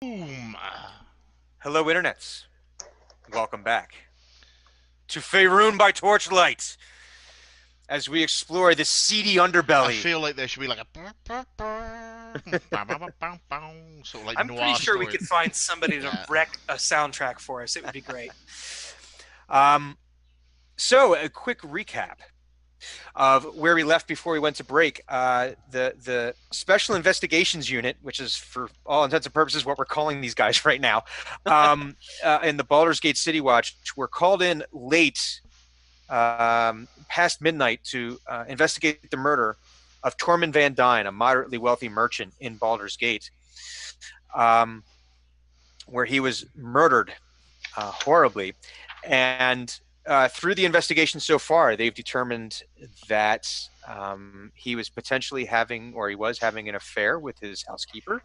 Boom. Hello, internets. Welcome back to Faerun by Torchlight as we explore the seedy I underbelly. feel like there should be like a sort of like I'm pretty noir sure we story. could find somebody to Yeah. wreck a soundtrack for us. It would be great. Um, so, a quick recap of where we left before we went to break. The Special Investigations Unit, which is for all intents and purposes what we're calling these guys right now, in the Baldur's Gate City Watch, were called in late, past midnight, to investigate the murder of Tormund Van Dyne, a moderately wealthy merchant in Baldur's Gate, um, where he was murdered horribly. And through the investigation so far, they've determined that he was potentially having, or he was having, an affair with his housekeeper,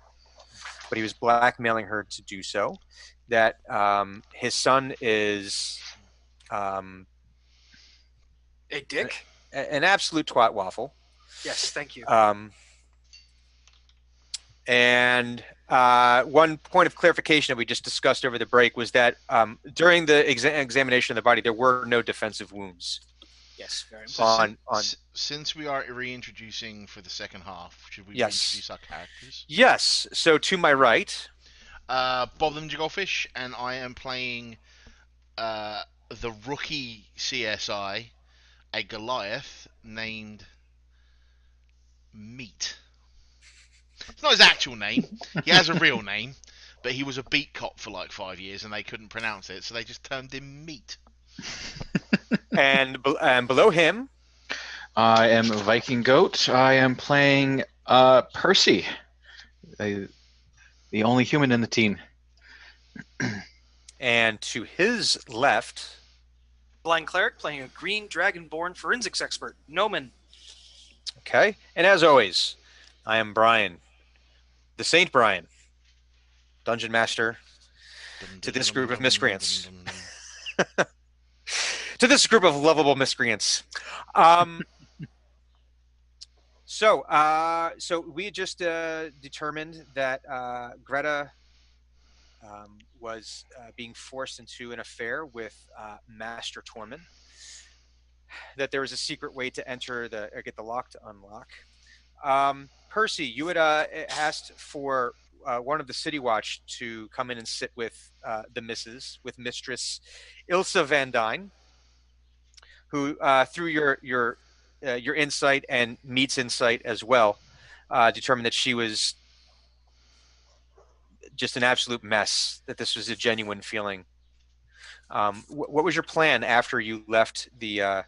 but he was blackmailing her to do so. That his son is um, Hey, Dick. an absolute twat waffle. Yes, thank you. And one point of clarification that we just discussed over the break was that during the examination of the body, there were no defensive wounds. Yes, very So important. since we are reintroducing for the second half, should we Yes. reintroduce our characters? Yes. So to my right, Bob the Goldfish, and I am playing the rookie CSI, a Goliath named Meat. It's not his actual name. He has a real name, but he was a beat cop for like 5 years, and they couldn't pronounce it, so they just termed him Meat. and below him, I am a Viking Goat. I am playing Percy, the only human in the team. and to his left, Blind cleric playing a green dragonborn forensics expert, Noman. okay. And as always, I am Brian, the Saint Brian, dungeon master to this group of miscreants. To this group of lovable miscreants. So we had just determined that Greta was being forced into an affair with Master Tormund. That there was a secret way to enter or get the lock to unlock. Percy, you had asked for one of the City Watch to come in and sit with with Mistress Ilsa Van Dyne, who, through your insight and Meat's insight as well, determined that she was just an absolute mess. That this was a genuine feeling. What was your plan after you left the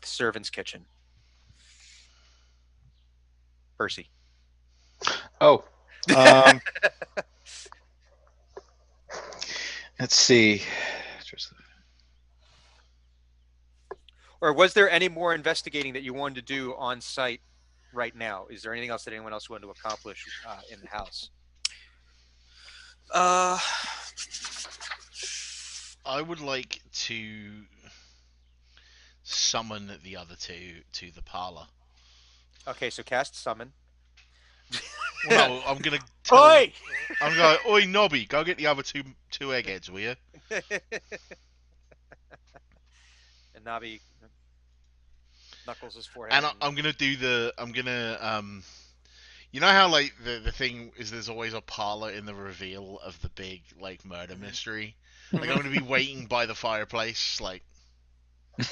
servants' kitchen, Percy? Oh, let's see. Or was there any more investigating that you wanted to do on site right now? Is there anything else that anyone else wanted to accomplish in the house? Uh, I would like to summon the other two to the parlor. Okay, so cast summon. Well, I'm gonna tell. Oi! I'm going. Oi, Nobby, go get the other two eggheads, will you? And Navi knuckles his forehead. And I'm gonna do the. I'm gonna You know how like the thing is, there's always a parlor in the reveal of the big like murder mystery. Like I'm gonna be waiting by the fireplace, like.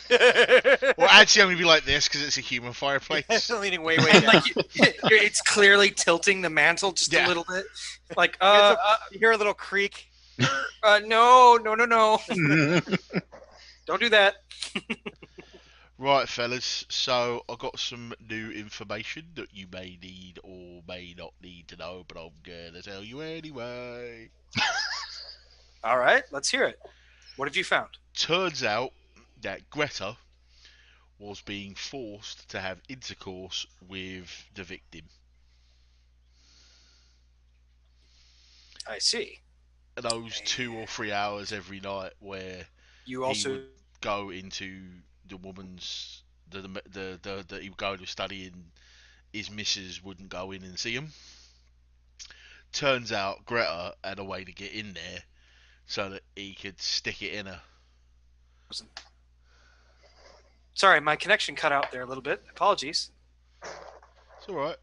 Well, actually, I'm gonna be like this because it's a human fireplace. leaning way down. like it's clearly tilting the mantle just a little bit. Like, You hear a little creak. no. Don't do that. Right, fellas. So I got some new information that you may need or may not need to know, but I'm gonna tell you anyway. All right, let's hear it. What have you found? Turns out that Greta was being forced to have intercourse with the victim. I see. Those 2 or 3 hours every night where You he also would go into the woman's he would go to study and his missus wouldn't go in and see him. turns out Greta had a way to get in there so that he could stick it in her. Sorry, my connection cut out there a little bit. Apologies. It's all right.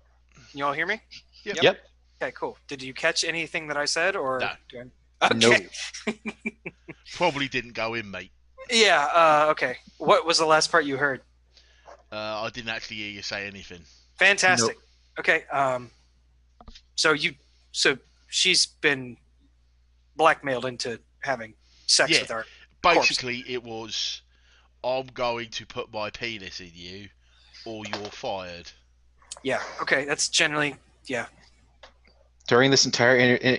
Can you all hear me? Yep. Okay, cool. Did you catch anything that I said, or No. Okay. No. Probably didn't go in, mate. Yeah. Okay. What was the last part you heard? I didn't actually hear you say anything. Fantastic. Okay. So she's been blackmailed into having sex Yeah. with our Basically, it was, I'm going to put my penis in you, or you're fired. Yeah. Okay. That's generally During this entire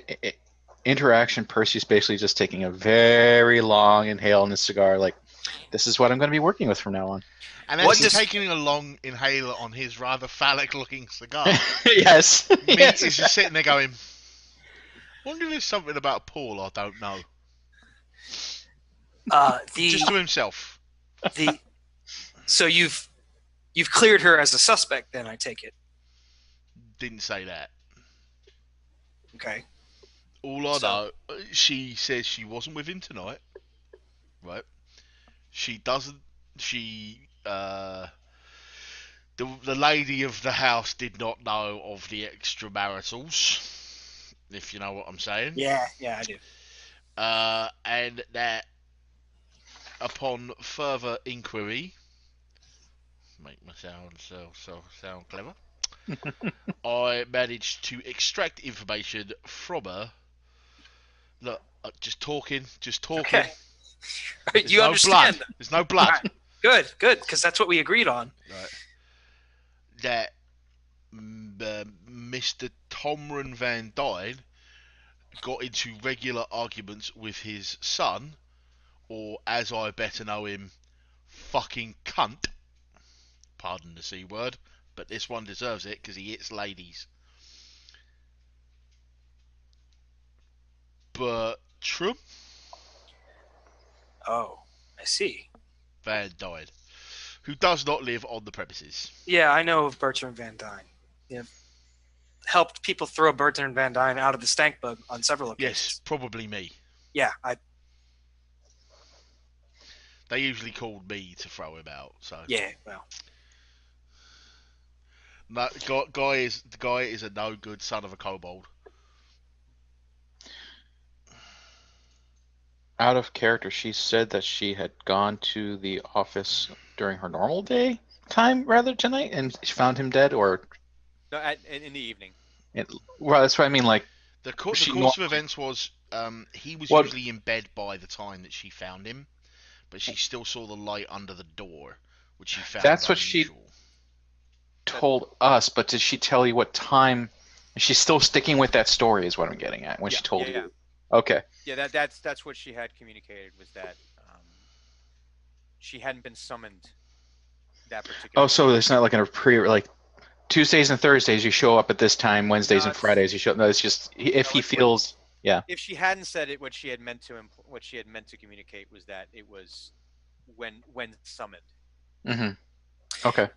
interaction, Percy's basically just taking a very long inhale in his cigar, like, this is what I'm going to be working with from now on. And as he's taking a long inhaler on his rather phallic-looking cigar, Yes. Meat Yes, is just sitting there going, wonder if there's something about Paul I don't know. Just to himself. So you've cleared her as a suspect, then I take it. Didn't say that. Okay. All I know, she says she wasn't with him tonight. Right? She doesn't. The lady of the house did not know of the extramaritals, if you know what I'm saying. Yeah, I do. And that upon further inquiry, make my sound sound clever, I managed to extract information from her. Look, just talking. Okay. There's You no understand? blood. There's no blood. Right. Good, because that's what we agreed on. Right. That Mr. Tomren Van Dyne got into regular arguments with his son, or as I better know him, fucking cunt. Pardon the C word, but this one deserves it because he hits ladies. Bertram Oh, I see. Van Dyne, who does not live on the premises. Yeah, I know of Bertrand Van Dyne. Yeah. Helped people throw Bertrand Van Dyne out of the stank bug on several occasions. Yes, probably me. Yeah, They usually called me to throw him out. So yeah, well. no, the guy is a no good son of a kobold. out of character, she said that she had gone to the office during her normal day time rather tonight, and she found him dead, or No, in the evening. well, that's what I mean. Like The course of events was he was What- usually in bed by the time that she found him, but she still saw the light under the door, which she found That's what she- unusual. told us, but did she tell you what time? She's still sticking with that story, is what I'm getting at. When she told you, Yeah. okay, Yeah, that's what she had communicated, was that she hadn't been summoned that particular. oh, so it's not like a like Tuesdays and Thursdays you show up at this time, Wednesdays No, and Fridays you show. No, it's just if he feels, yeah. If she hadn't said it, what she had meant to communicate was that it was when summoned. Mm-hmm. Okay.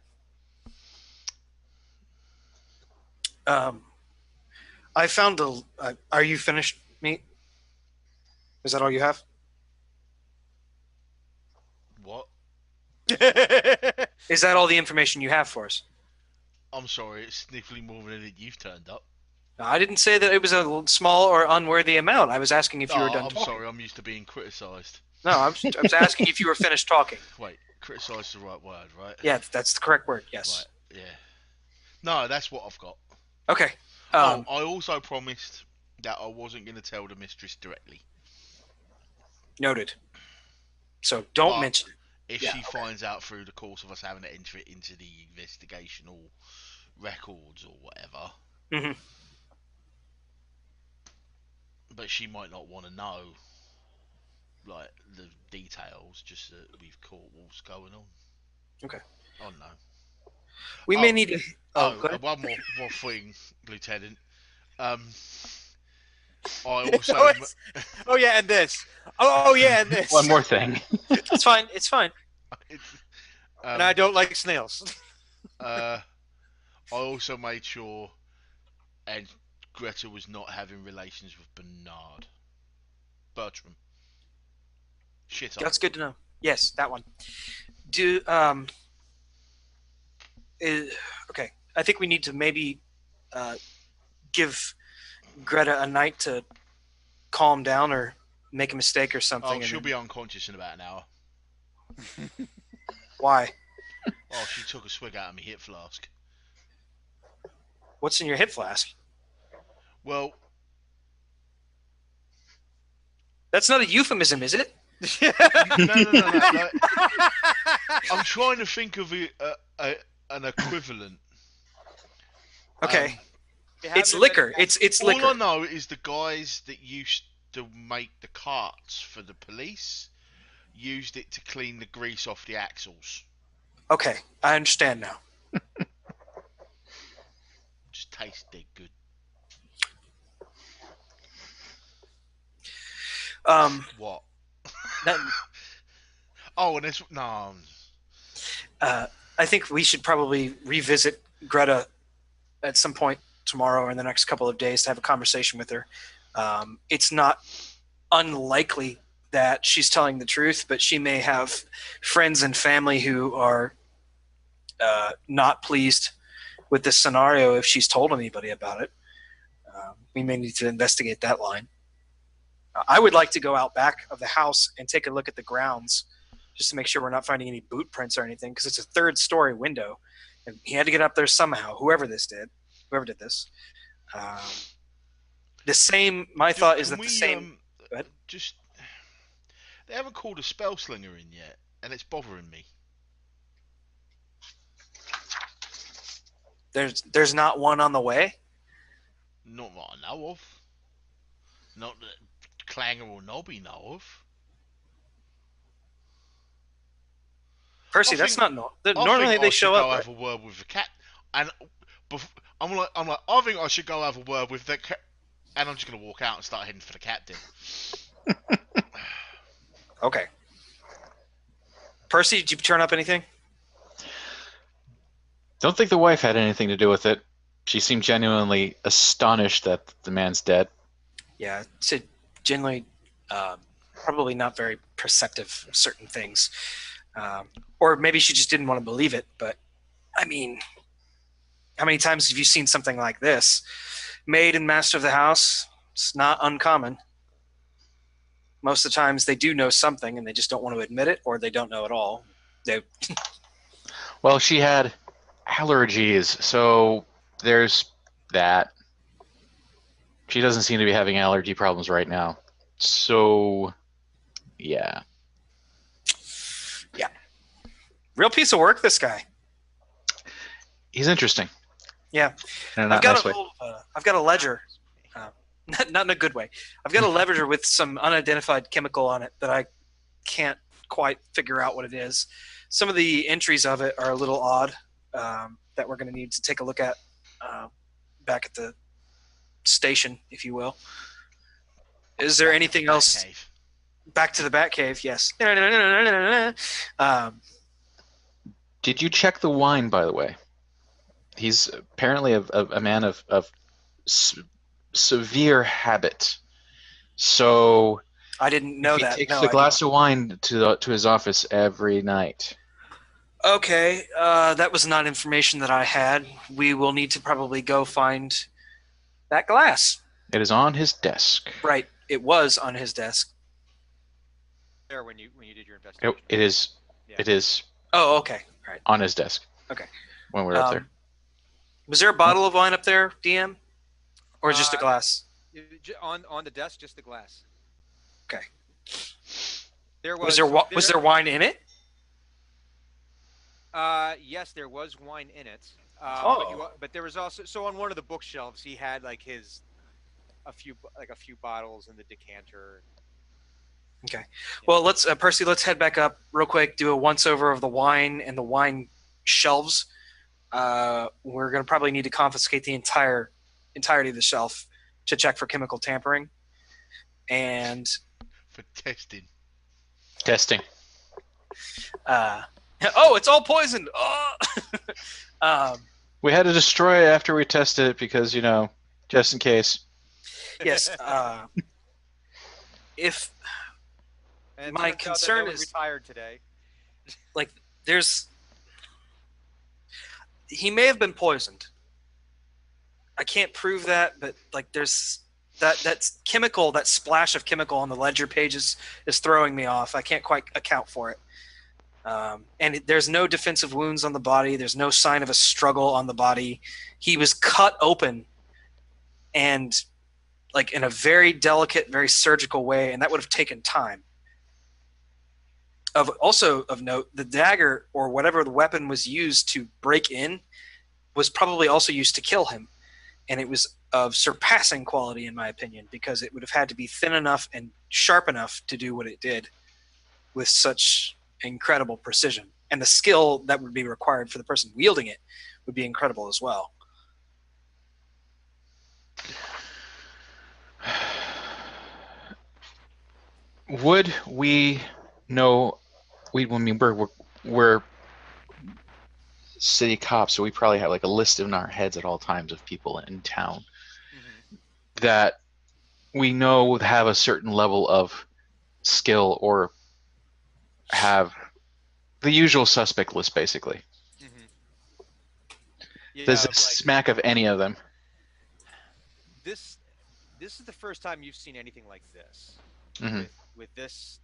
I found are you finished, Meat? Is that all you have? What? Is that all the information you have for us? I'm sorry, it's significantly more than you've turned up. No, I didn't say that it was a small or unworthy amount. I was asking if you were done I'm talking. sorry, I'm used to being criticised. No, I was asking if you were finished talking. Wait, criticised is the right word, right? Yeah, that's the correct word. Yes. Right, yeah. No, that's what I've got. Okay. I also promised that I wasn't going to tell the mistress directly. Noted. So don't But mention it. If Yeah, she okay. finds out through the course of us having to enter it into the investigational records or whatever, Mhm. but she might not want to know, like, the details, just that we've caught what's going on. Okay. Oh no. We may need to. Oh, go ahead. One more thing, Lieutenant. I also. Oh yeah, and this. Oh yeah, and this. One more thing. It's fine. It's fine. And I don't like snails. I also made sure, and Greta was not having relations with Bernard. Bertram. Shit on. That's good to know. Yes, that one. Okay. I think we need to maybe give Greta a night to calm down or make a mistake or something. Oh, she'll be unconscious in about an hour. Why? Oh, she took a swig out of my hip flask. What's in your hip flask? Well, that's not a euphemism, is it? no. Like, I'm trying to think of an equivalent. Okay. It's liquor. It's liquor. All I know is the guys that used to make the carts for the police used it to clean the grease off the axles. Okay, I understand now. Just tastes dead good. What? Oh, and it's no. I think we should probably revisit Greta at some point tomorrow or in the next couple of days to have a conversation with her. It's not unlikely that she's telling the truth, but she may have friends and family who are not pleased with this scenario if she's told anybody about it. We may need to investigate that line. I would like to go out back of the house and take a look at the grounds just to make sure we're not finding any boot prints or anything, because it's a third-story window. And he had to get up there somehow, whoever did this. My thought is that the same... Go ahead. Just... They haven't called a spell slinger in yet, and it's bothering me. There's not one on the way? Not that I know of. Not that Clanger or Nobby know of. Percy, that's not normally they show up. I have a word with the cat, and I'm like, I think I should go have a word with the cat, and I'm just gonna walk out and start heading for the captain. Okay. Percy, did you turn up anything? Don't think the wife had anything to do with it. She seemed genuinely astonished that the man's dead. Yeah, it's generally probably not very perceptive of certain things. Or maybe she just didn't want to believe it. But, I mean, how many times have you seen something like this? Maid and master of the house, it's not uncommon. Most of the times they do know something and they just don't want to admit it, or they don't know at all. Well, she had allergies, so there's that. She doesn't seem to be having allergy problems right now. So, yeah. Yeah. Real piece of work, this guy. He's interesting. Yeah. I've got a ledger. Not in a good way. I've got a ledger with some unidentified chemical on it that I can't quite figure out what it is. Some of the entries of it are a little odd that we're going to need to take a look at back at the station, if you will. Is there anything else? Back to the Batcave, yes. Did you check the wine, by the way? He's apparently a man of severe habit. So I didn't know that. He takes a glass of wine to his office every night. Okay, that was not information that I had. We will need to probably go find that glass. It is on his desk. Right, it was on his desk. There when you did your investigation. It is. Yeah. It is. Oh, okay, right. On his desk. Okay. When we were up there. Was there a bottle of wine up there, DM, or just a glass? On the desk, just the glass. Okay. Was there wine in it? Yes, there was wine in it. Oh. But there was also on one of the bookshelves he had like a few bottles in the decanter. Okay. Well, let's Percy. Let's head back up real quick. Do a once over of the wine and the wine shelves. We're gonna probably need to confiscate the entirety of the shelf to check for chemical tampering. And for testing. Testing. Oh, it's all poisoned. Oh. We had to destroy it after we tested it because, just in case. Yes. If And My it turns out that concern no one is- retired today. like he may have been poisoned. I can't prove that, but like there's that's chemical, that splash of chemical on the ledger pages is throwing me off. I can't quite account for it. There's no defensive wounds on the body. There's no sign of a struggle on the body. He was cut open and like in a very delicate, very surgical way, and that would have taken time. Also of note, the dagger or whatever the weapon was used to break in was probably also used to kill him, and it was of surpassing quality in my opinion, because it would have had to be thin enough and sharp enough to do what it did with such incredible precision, and the skill that would be required for the person wielding it would be incredible as well. Would we know? I mean, we're city cops, so we probably have like a list in our heads at all times of people in town that we know would have a certain level of skill or have the usual suspect list, basically. Yeah, Does like, this smack of any of them? this is the first time you've seen anything like this. Mhm. With this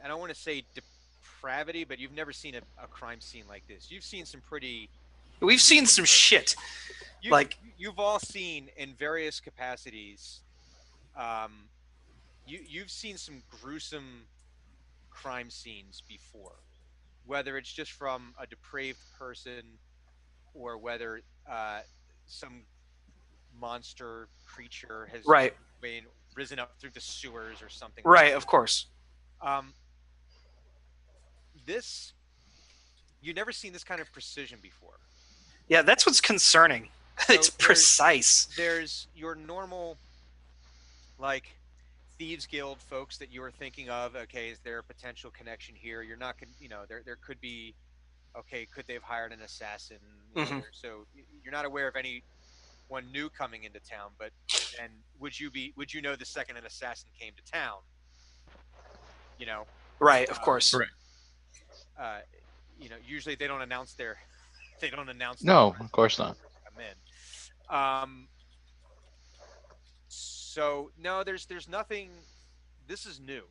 I don't want to say depravity, but you've never seen a crime scene like this. You've seen some pretty We've seen some shit. You've all seen in various capacities. You've seen some gruesome crime scenes before, whether it's just from a depraved person or whether some monster creature has Right. been risen up through the sewers or something. Right, of course. This, you've never seen this kind of precision before. Yeah, that's what's concerning. So It's precise. There's your normal, like, thieves guild folks that you are thinking of. Okay, is there a potential connection here? You're not gonna, there could be. Okay, could they have hired an assassin? So you're not aware of anyone new coming into town, but then would you know the second an assassin came to town? Right, of course. Right. Usually they don't announce their. They don't announce. No, of course not. Come in. So no, there's nothing. This is new.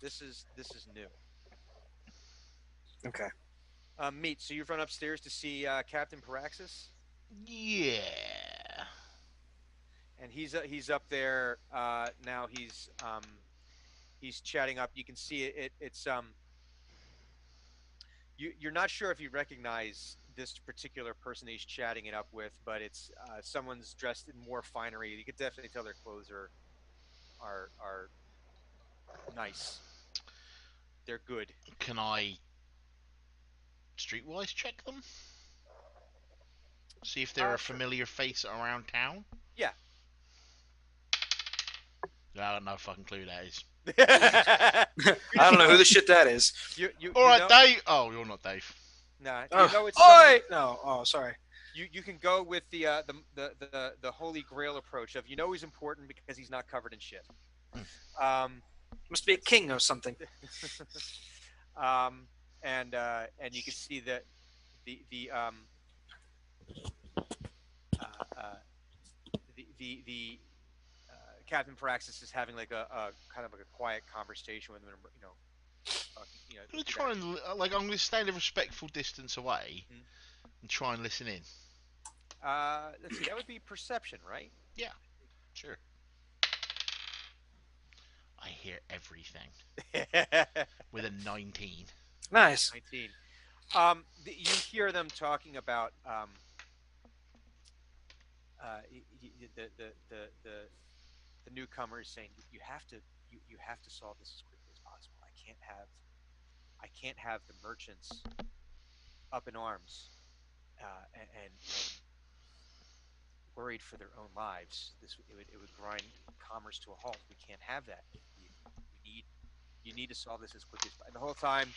This is new. Okay. Meet. So you've run upstairs to see Captain Paraxis. Yeah. And he's up there now. He's chatting up. You can see it's you're not sure if you recognize this particular person he's chatting it up with, but it's someone's dressed in more finery. You could definitely tell their clothes are nice. They're good. Can I streetwise check them? See if they're a Sure. familiar face around town? Yeah. I got no fucking clue who that is. I don't know who the shit that is. Alright, Dave. Oh, you're not Dave. Nah, it's Oi! No. Oh, sorry. You can go with the holy grail approach of he's important because he's not covered in shit. Must be a king or something. And you can see that the Captain Paraxis is having like a kind of like a quiet conversation with him. I'm gonna try and I'm gonna stay at a respectful distance away and try and listen in. Let's see, that would be perception, right? Yeah, sure. I hear everything with a 19. Nice. 19. You hear them talking about the newcomers saying you have to solve this as quickly as possible. I can't have the merchants up in arms and worried for their own lives. It would grind commerce to a halt. We can't have that. You need to solve this as quickly as possible. And the whole time,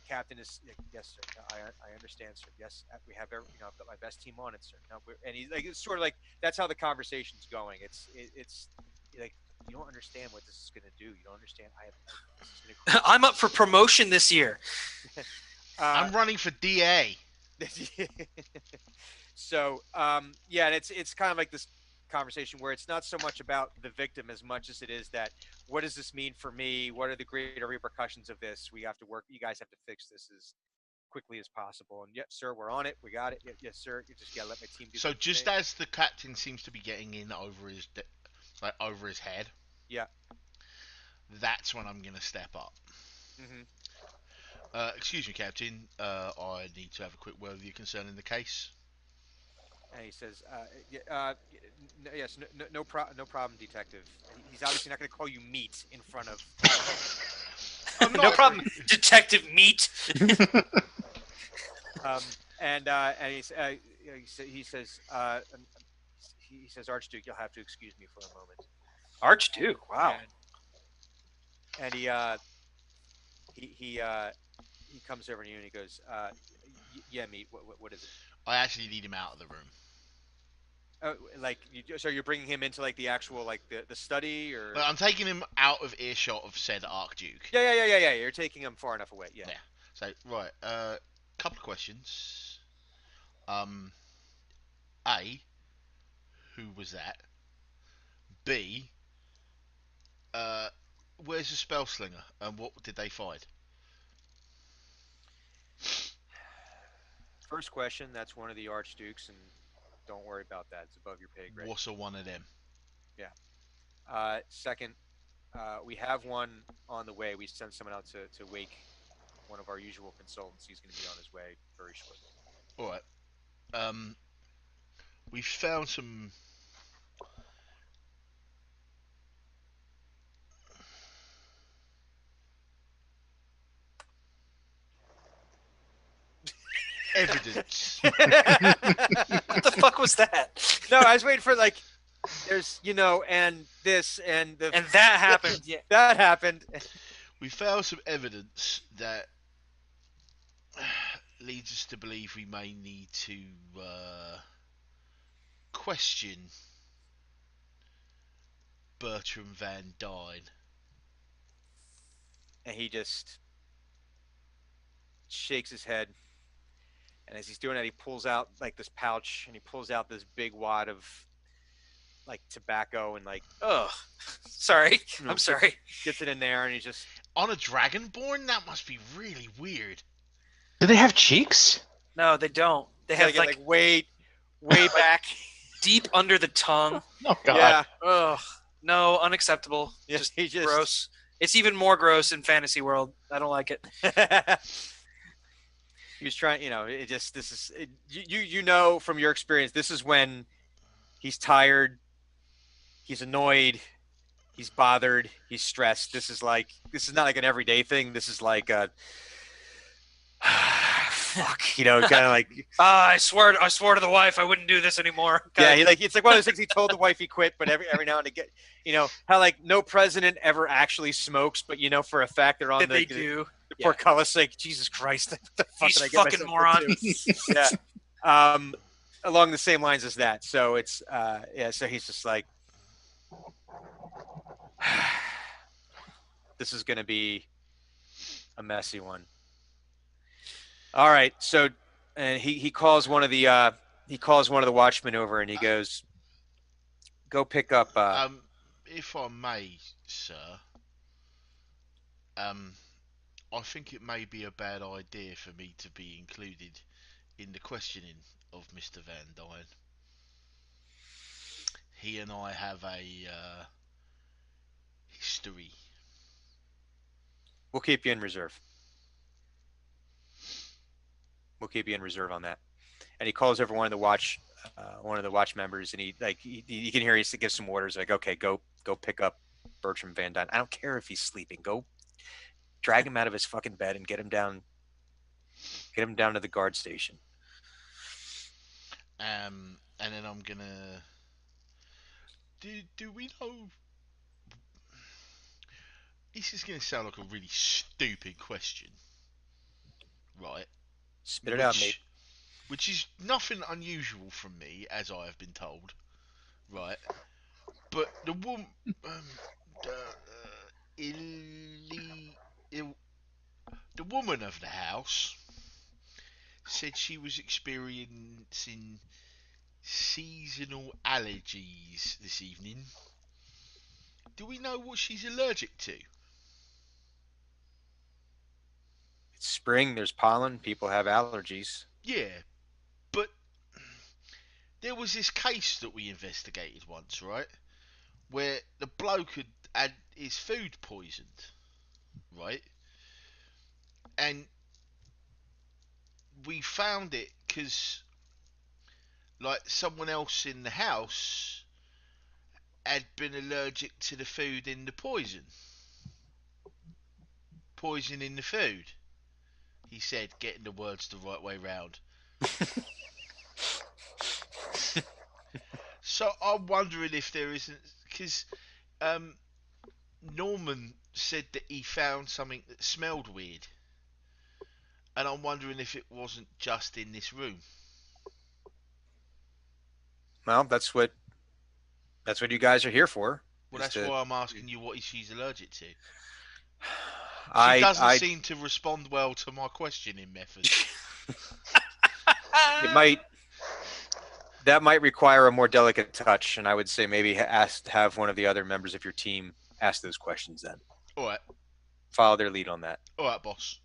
Captain is yes, sir. No, I understand, sir. Yes, we have I've got my best team on it, sir. No, and he's like, it's sort of like that's how the conversation's going. It's like you don't understand what this is going to do. You don't understand. This is going to. I'm up for promotion this year. I'm running for DA. So yeah, and it's kind of like this conversation where it's not so much about the victim as much as it is that what does this mean for me? What are the greater repercussions of this? We have to work. You guys have to fix this as quickly as possible. And yes, sir, we're on it. We got it. Yes, sir. You just gotta let my team do. So just as the captain seems to be getting in over his over his head, yeah, that's when I'm gonna step up. Mm-hmm. Excuse me, Captain. I need to have a quick word with you concerning the case. And he says, "Yes, no problem, detective." He's obviously not going to call you meat in front of. No problem, Detective Meat. And he says, Archduke, you'll have to excuse me for a moment. Archduke, wow. And he comes over to you and he goes, yeah, meat. What is it? I actually need him out of the room. So you're bringing him into like the actual like the study, or I'm taking him out of earshot of said Archduke. Yeah. You're taking him far enough away. Yeah. So right, couple of questions. A, who was that? B, where's the spell slinger and what did they find? First question, that's one of the Archdukes, and don't worry about that. It's above your pay grade. What's a one of them? Yeah. Second, we have one on the way. We sent someone out to wake one of our usual consultants. He's going to be on his way very shortly. All right. We found some. Evidence. What the fuck was that? No, I was waiting for like, there's and this and the and that happened. Yeah, that happened. We found some evidence that leads us to believe we may need to question Bertram Van Dyne. And he just shakes his head. And as he's doing that, he pulls out like this pouch and he pulls out this big wad of like tobacco and like, sorry. I'm sorry. Gets it in there and he just. On a Dragonborn? That must be really weird. Do they have cheeks? No, they don't. They have like way back. Deep under the tongue. Oh, God. Yeah. Ugh. No, unacceptable. Just gross. It's even more gross in Fantasy World. I don't like it. He was trying, from your experience, this is when he's tired, he's annoyed, he's bothered, he's stressed. This is not like an everyday thing. This is like a fuck, kind of like I swore to the wife I wouldn't do this anymore. Yeah, it's like one of those things he told the wife he quit, but every now and again, how like no president ever actually smokes, but for a fact they're on they do. The portcullis, like Jesus Christ, what the fuck He's did I get fucking moron. Yeah. Along the same lines as that. So it's so he's just like this is gonna be a messy one. All right, so and he calls one of the watchmen over and he goes, "Go pick up." If I may, sir, I think it may be a bad idea for me to be included in the questioning of Mr. Van Dyne. He and I have a history. We'll keep you in reserve. We'll keep you in reserve on that. And he calls over one of the watch members, and he you can hear he gives some orders like, okay, go pick up Bertram Van Dyne. I don't care if he's sleeping. Go drag him out of his fucking bed and get him down to the guard station. And then I'm gonna. Do we know? This is going to sound like a really stupid question, right? Spit it out, mate. Which is nothing unusual from me, as I have been told, right? But the woman, the woman of the house said she was experiencing seasonal allergies this evening. Do we know what she's allergic to? It's spring. There's pollen. People have allergies. Yeah, but there was this case that we investigated once, right? Where the bloke had his food poisoned, right? And we found it because, like, someone else in the house had been allergic to the food in the poison. Poison in the food. He said, getting the words the right way round. So I'm wondering if there isn't, because Norman said that he found something that smelled weird, and I'm wondering if it wasn't just in this room. Well, that's what you guys are here for. Well, that's why I'm asking you what she's allergic to. She doesn't seem to respond well to my questioning method. That might require a more delicate touch, and I would say maybe have one of the other members of your team ask those questions then. All right. Follow their lead on that. All right, boss.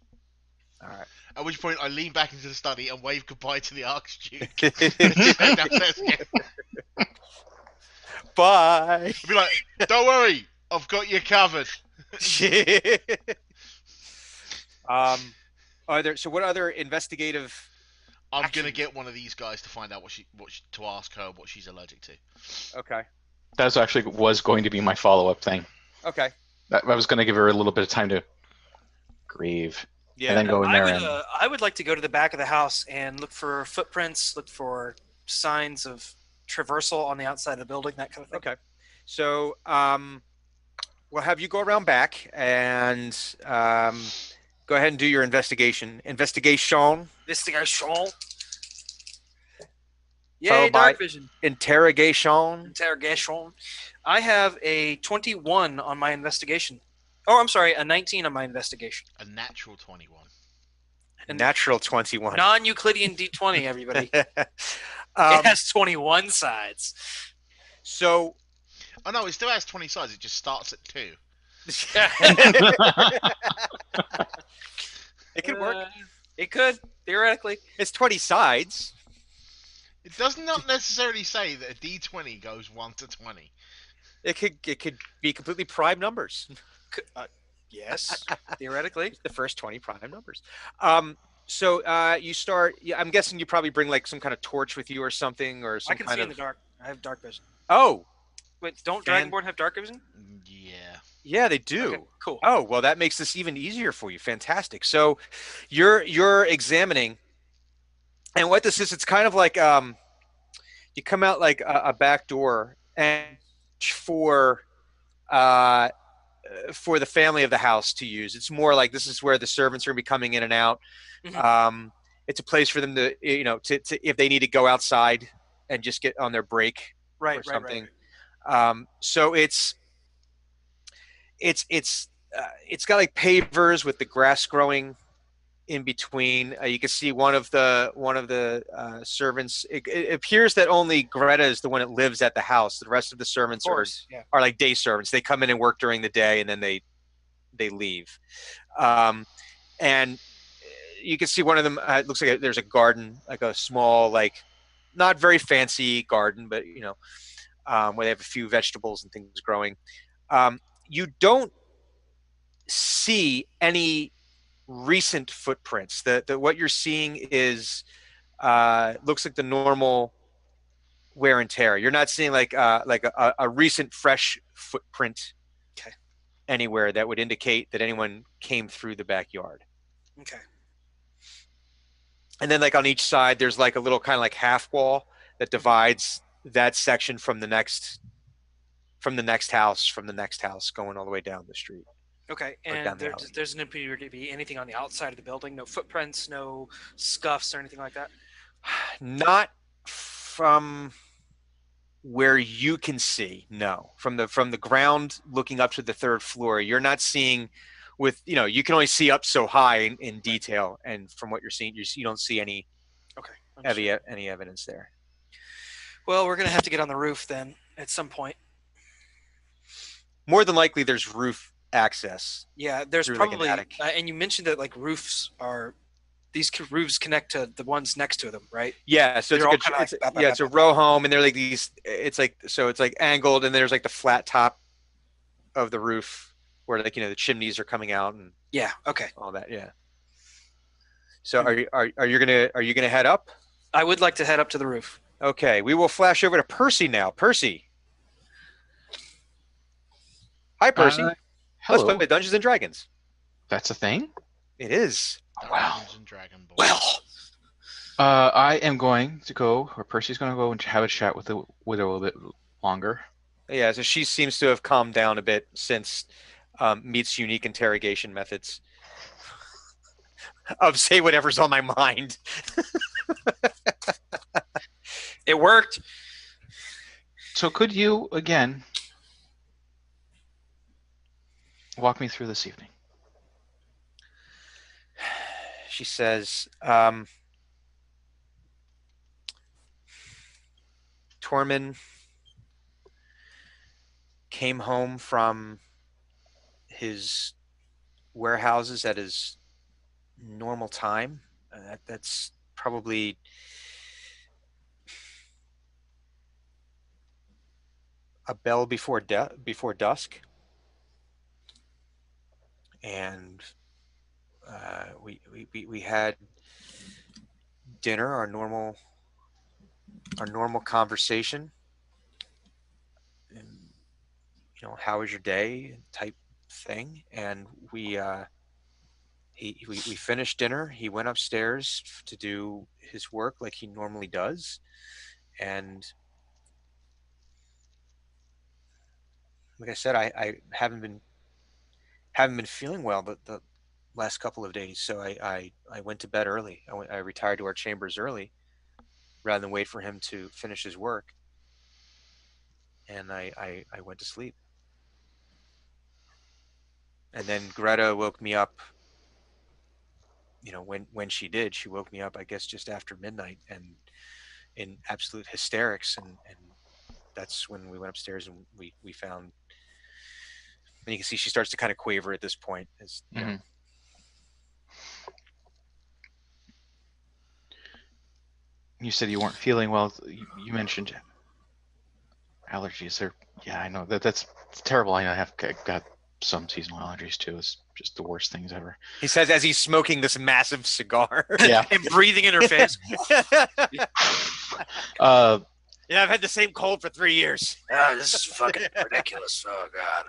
All right. At which point I lean back into the study and wave goodbye to the Archduke. Bye. I'd be like, don't worry, I've got you covered. What other investigative? I'm gonna get one of these guys to find out to ask her what she's allergic to. Okay. That was going to be my follow-up thing. Okay. I was going to give her a little bit of time to grieve. Yeah. And then go in there. I would like to go to the back of the house and look for footprints, look for signs of traversal on the outside of the building, that kind of thing. Okay. So, we'll have you go around back and go ahead and do your investigation. Investigation. Yay, dark vision. Interrogation. I have a 21 on my investigation. Oh, I'm sorry, a 19 on my investigation. A natural 21. A natural 21. Non-Euclidean D20, everybody. It has 21 sides. So... Oh, no, it still has 20 sides. It just starts at 2. It could work. It could, theoretically. It's 20 sides. It does not necessarily say that a D20 goes 1 to 20. It could be completely prime numbers. Yes, theoretically. The first 20 prime numbers. So you start. I'm guessing you probably bring like some kind of torch with you or something, or some I can kind see of... in the dark. I have dark vision. Oh. Wait, don't Dragonborn have dark vision? Yeah. Yeah, they do. Okay, cool. Oh, well, that makes this even easier for you. Fantastic. So you're examining, and what this is, it's kind of like you come out like a back door, and for the family of the house to use. It's more like this is where the servants are going to be coming in and out. Mm-hmm. It's a place for them to, to if they need to go outside and just get on their break or something. Right. So it's got like pavers with the grass growing in between. You can see one of the servants. It appears that only Greta is the one that lives at the house. The rest of the servants are like day servants. They come in and work during the day, and then they leave. And you can see one of them. It looks like there's a garden, like a small, like not very fancy garden, but where they have a few vegetables and things growing. You don't see any recent footprints. What you're seeing is looks like the normal wear and tear. You're not seeing like a recent fresh footprint anywhere that would indicate that anyone came through the backyard. Okay. And then like on each side, there's like a little kind of like half wall that divides that section from the next house, going all the way down the street. Okay, down and the alley. there's no appear to be anything on the outside of the building. No footprints, no scuffs or anything like that. Not from where you can see. No, from the ground looking up to the third floor, you're not seeing. With you can only see up so high in detail, and from what you're seeing, you don't see any Okay. Understood. any evidence there. Well, we're gonna have to get on the roof then at some point. More than likely, there's roof access. Yeah, there's Through, like, an probably, attic. and you mentioned that like these roofs connect to the ones next to them, right? Yeah, so They're all kinda it's a row home, and they're like these. It's like angled, and there's like the flat top of the roof where the chimneys are coming out and Yeah. Okay. all that. Yeah. So are you gonna head up? I would like to head up to the roof. Okay, we will flash over to Percy now. Percy. Hi, Percy. Let's Hello. play Dungeons and Dragons. That's a thing? It is. Wow. Dungeons and Dragon Ball. Well, I am going to go, or Percy's going to go and have a chat with her a little bit longer. Yeah, so she seems to have calmed down a bit since Meet's unique interrogation methods of say whatever's on my mind. it worked. So could you, again, walk me through this evening? She says, Tormund came home from his warehouses at his normal time. That's probably a bell before dusk, and we had dinner, our normal conversation, and how was your day type thing, and we finished dinner. He went upstairs to do his work like he normally does, and like I said, I haven't been feeling well the last couple of days, so I went to bed early. I retired to our chambers early rather than wait for him to finish his work, and I went to sleep. And then Greta woke me up. When she did, she woke me up, I guess, just after midnight, and in absolute hysterics, and that's when we went upstairs and we found. And you can see she starts to kind of quaver at this point. You said you weren't feeling well. You mentioned allergies. Yeah, I know that's terrible. I have got some seasonal allergies too. It's just the worst things ever. He says as he's smoking this massive cigar. Yeah. And breathing in her face. Yeah, I've had the same cold for 3 years. This is fucking ridiculous. Oh god.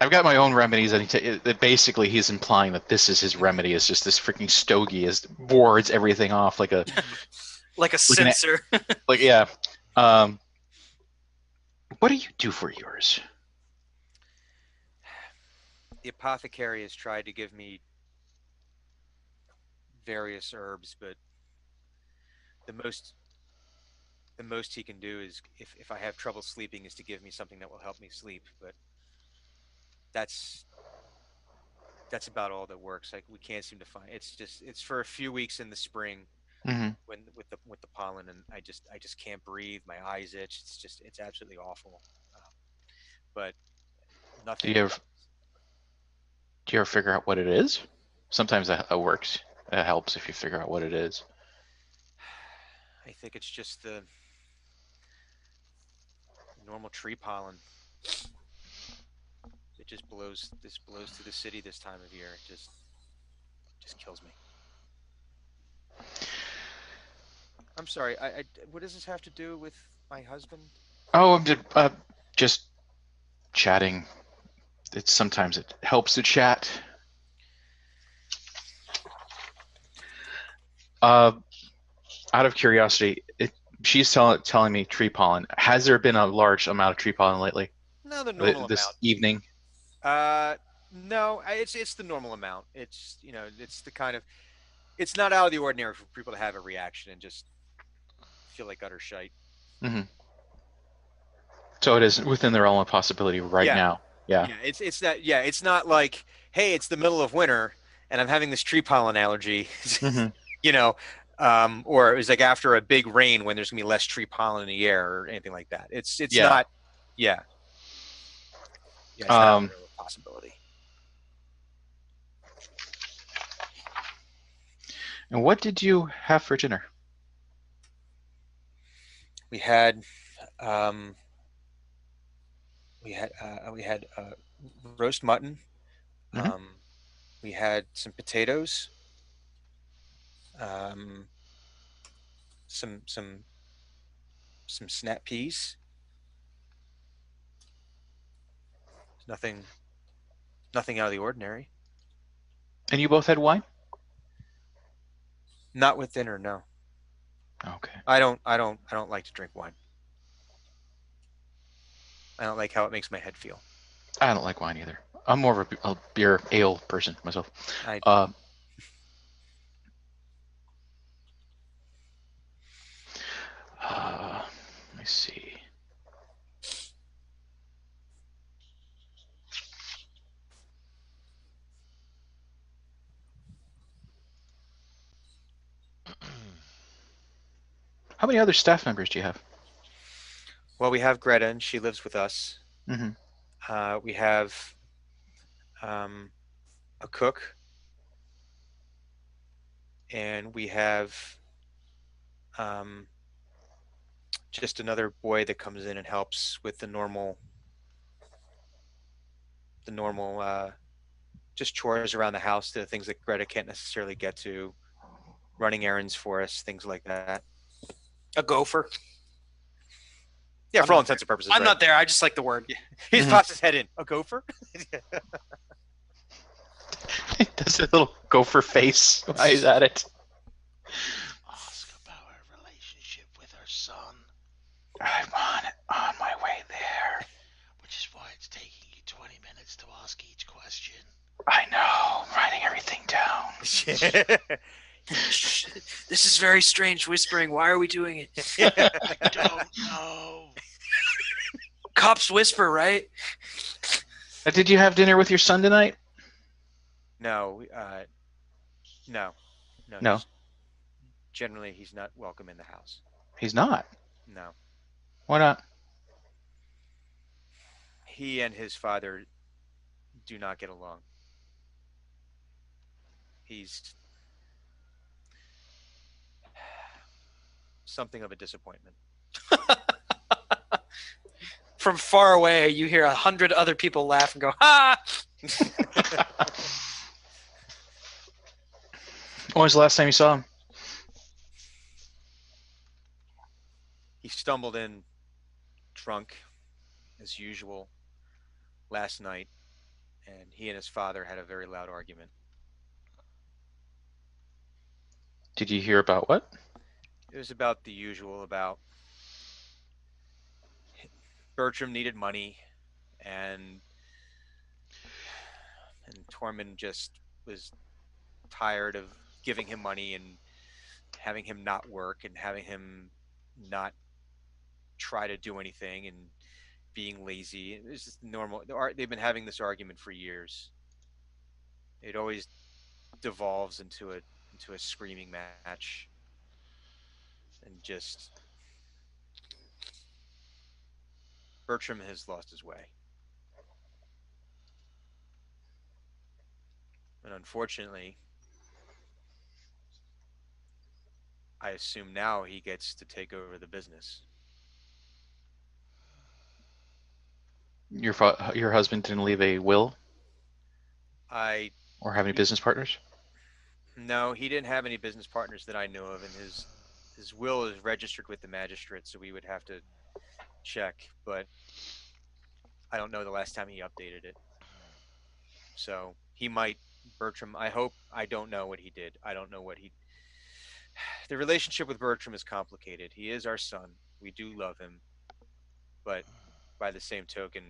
I've got my own remedies, and basically he's implying that this is his remedy. Is just this freaking stogie wards everything off like a sensor. Yeah. What do you do for yours? The apothecary has tried to give me various herbs, but the most he can do is if I have trouble sleeping is to give me something that will help me sleep, but that's about all that works. Like, we can't seem to find it's for a few weeks in the spring. Mm-hmm. When with the pollen, and I just can't breathe. My eyes itch. It's absolutely awful. But nothing. Do you ever figure out what it is? Sometimes that works. It helps if you figure out what it is. I think it's just the normal tree pollen. It just blows through the city this time of year. It just kills me. I'm sorry. What does this have to do with my husband? Oh, I'm just chatting. Sometimes it helps to chat. Out of curiosity, she's telling me tree pollen. Has there been a large amount of tree pollen lately? No, the normal This amount. evening? No, it's the normal amount. It's it's the kind of it's not out of the ordinary for people to have a reaction and just feel like utter shite. Hmm. So it is within the realm of possibility right Yeah, now. Yeah. yeah. It's not like, hey, it's the middle of winter and I'm having this tree pollen allergy. Hmm. you know, or it was like after a big rain when there's gonna be less tree pollen in the air or anything like that. It's Yeah. not. Yeah, yeah. It's not out of Um, the realm of possibility. and what did you have for dinner? We had um, we had roast mutton. Hmm. Um, we had some potatoes, um, some some some snap peas. Nothing nothing out of the ordinary. And you both had wine? Not with dinner, no. Okay. I don't like to drink wine. I don't like how it makes my head feel. I don't like wine either. I'm more of a beer ale person myself. I Uh, let me see. How many other staff members do you have? Well, we have Greta, and she lives with us. Hmm. We have um, a cook, and we have um, just another boy that comes in and helps with the normal, just chores around the house, the things that Greta can't necessarily get to, running errands for us, things like that. A gopher. Yeah, I'm for all not intents and purposes, I'm right? not there. I just like the word. He just Mhm. pops his head in. A gopher? Does a little gopher face while he's at it. Ask about her relationship with her son, I'm on my way there. which is why it's taking you 20 minutes to ask each question. I know. I'm writing everything down. Shh, this is very strange whispering. Why are we doing it? I don't know. Cops whisper, right? Did you have dinner with your son tonight? No, no, no. No, He's not welcome in the house. he's not. No, Why not? he and his father do not get along. He's something of a disappointment. From far away, you hear 100 other people laugh and go, "Ha!" When was the last time you saw him? He stumbled in drunk as usual last night, and he and his father had a very loud argument. Did you hear about what? It was about the usual, about Bertram needed money, and Tormund just was tired of giving him money and having him not work and having him not try to do anything and being lazy. It was just normal. They've been having this argument for years. It always devolves into a screaming match, and just Bertram has lost his way. And unfortunately, I assume now he gets to take over the business. Your husband didn't leave a will I or have any business partners? No, he didn't have any business partners that I know of, and his will is registered with the magistrate, so we would have to check, but I don't know the last time he updated it. So he might, Bertram. I hope. I don't know what he did. I don't know what he The relationship with Bertram is complicated. He is our son. We do love him, but by the same token,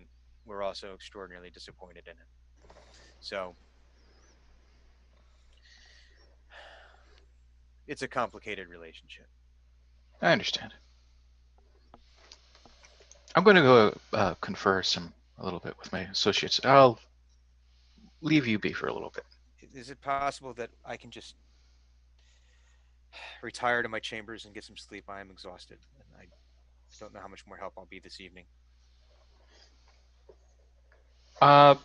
we're also extraordinarily disappointed in him. So it's a complicated relationship. I understand. I'm going to go confer a little bit with my associates. I'll leave you be for a little bit. Is it possible that I can just retire to my chambers and get some sleep? I am exhausted, and I don't know how much more help I'll be this evening. You have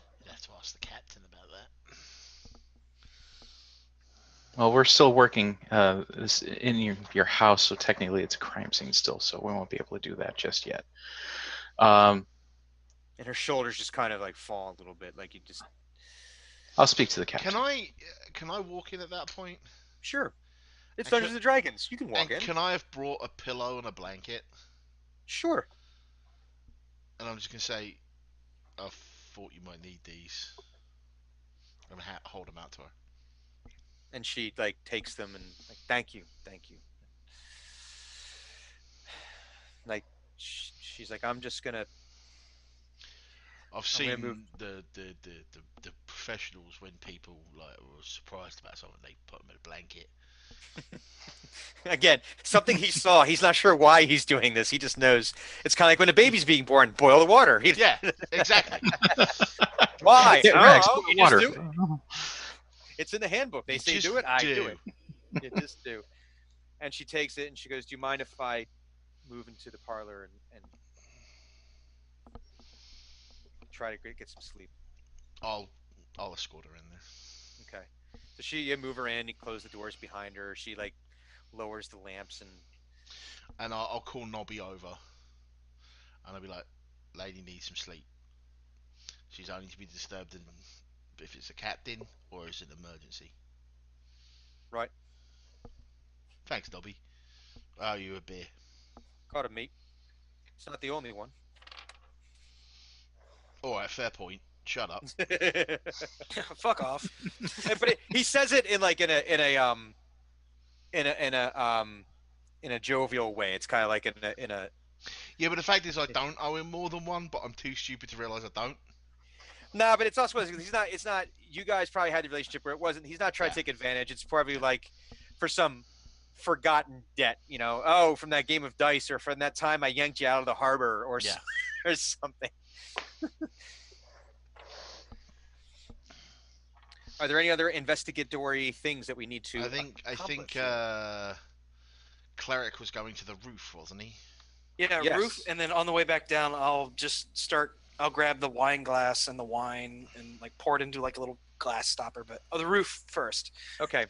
to ask the captain about that. Well, we're still working in your house, so technically it's a crime scene still, so we won't be able to do that just yet. And her shoulders just kind of like fall a little bit, like you just. I'll speak to the captain. Can I walk in at that point? Sure. It's And Dungeons and Dragons. You can walk in. Can I have brought a pillow and a blanket? Sure. And I'm just gonna say, I thought you might need these. I'm gonna hold them out to her. And she like takes them and like, thank you. Like she's like, I'm just gonna. I've seen the professionals when people like were surprised about something, they put them in a blanket. Again, something he saw. He's not sure why he's doing this. He just knows. It's kind of like when a baby's being born. Boil the water. Yeah, exactly. Why? Yeah, I Rex, don't know. put You water. just do it. It's in the handbook. They say do it. I do it. You just do. And she takes it and she goes, "Do you mind if I move into the parlor and try to get some sleep?" I'll escort her in there. Okay. So you move her in. You close the doors behind her. She like lowers the lamps and I'll call Nobby over, and I'll be like, "Lady needs some sleep. She's only to be disturbed if it's a captain or is it an emergency." Right. Thanks, Nobby. Oh, you a beer? Caught a mate. It's not the only one. All right, fair point. Shut up. Fuck off. But he says it in a jovial way. It's kind of like in a. Yeah, but the fact is, I don't owe him more than one, but I'm too stupid to realize I don't. Nah, but it's also he's not. It's not. You guys probably had a relationship where it wasn't. He's not trying to take advantage. It's probably like for some forgotten debt. You know, oh, from that game of dice, or from that time I yanked you out of the harbor, or or something. Are there any other investigatory things that we need to? I think Cleric was going to the roof, wasn't he? Yeah, Yes. roof, and then on the way back down, I'll grab the wine glass and the wine and like pour it into like a little glass stopper, but the roof first. Okay,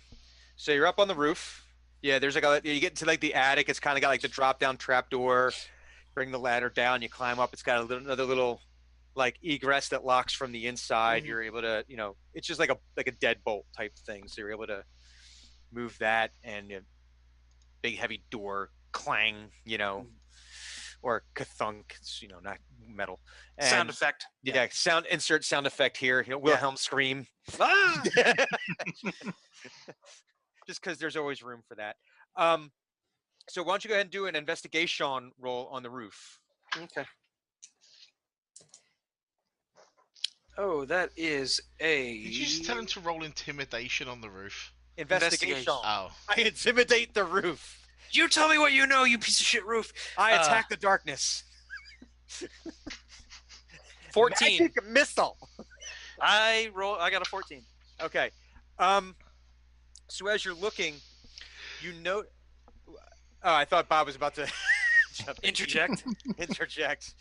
so you're up on the roof. Yeah, there's like you get to like the attic. It's kind of got like the drop down trap door. Bring the ladder down. You climb up. It's got another little like egress that locks from the inside. Mhm. You're able to, it's just like a deadbolt type thing. So you're able to move that, and big heavy door clang, or kathunk. It's not metal. And, Sound effect. Yeah, insert sound effect here. Wilhelm scream. Ah! Just because there's always room for that. So why don't you go ahead and do an investigation roll on the roof? Okay. Oh, that is a. Did you just tell him to roll intimidation on the roof? Investigation. Oh. I intimidate the roof. You tell me what you know, you piece of shit roof. I attack the darkness. 14. Magic missile. I got a 14. Okay. So as you're looking, you note. Oh, I thought Bob was about to Interject. Interject.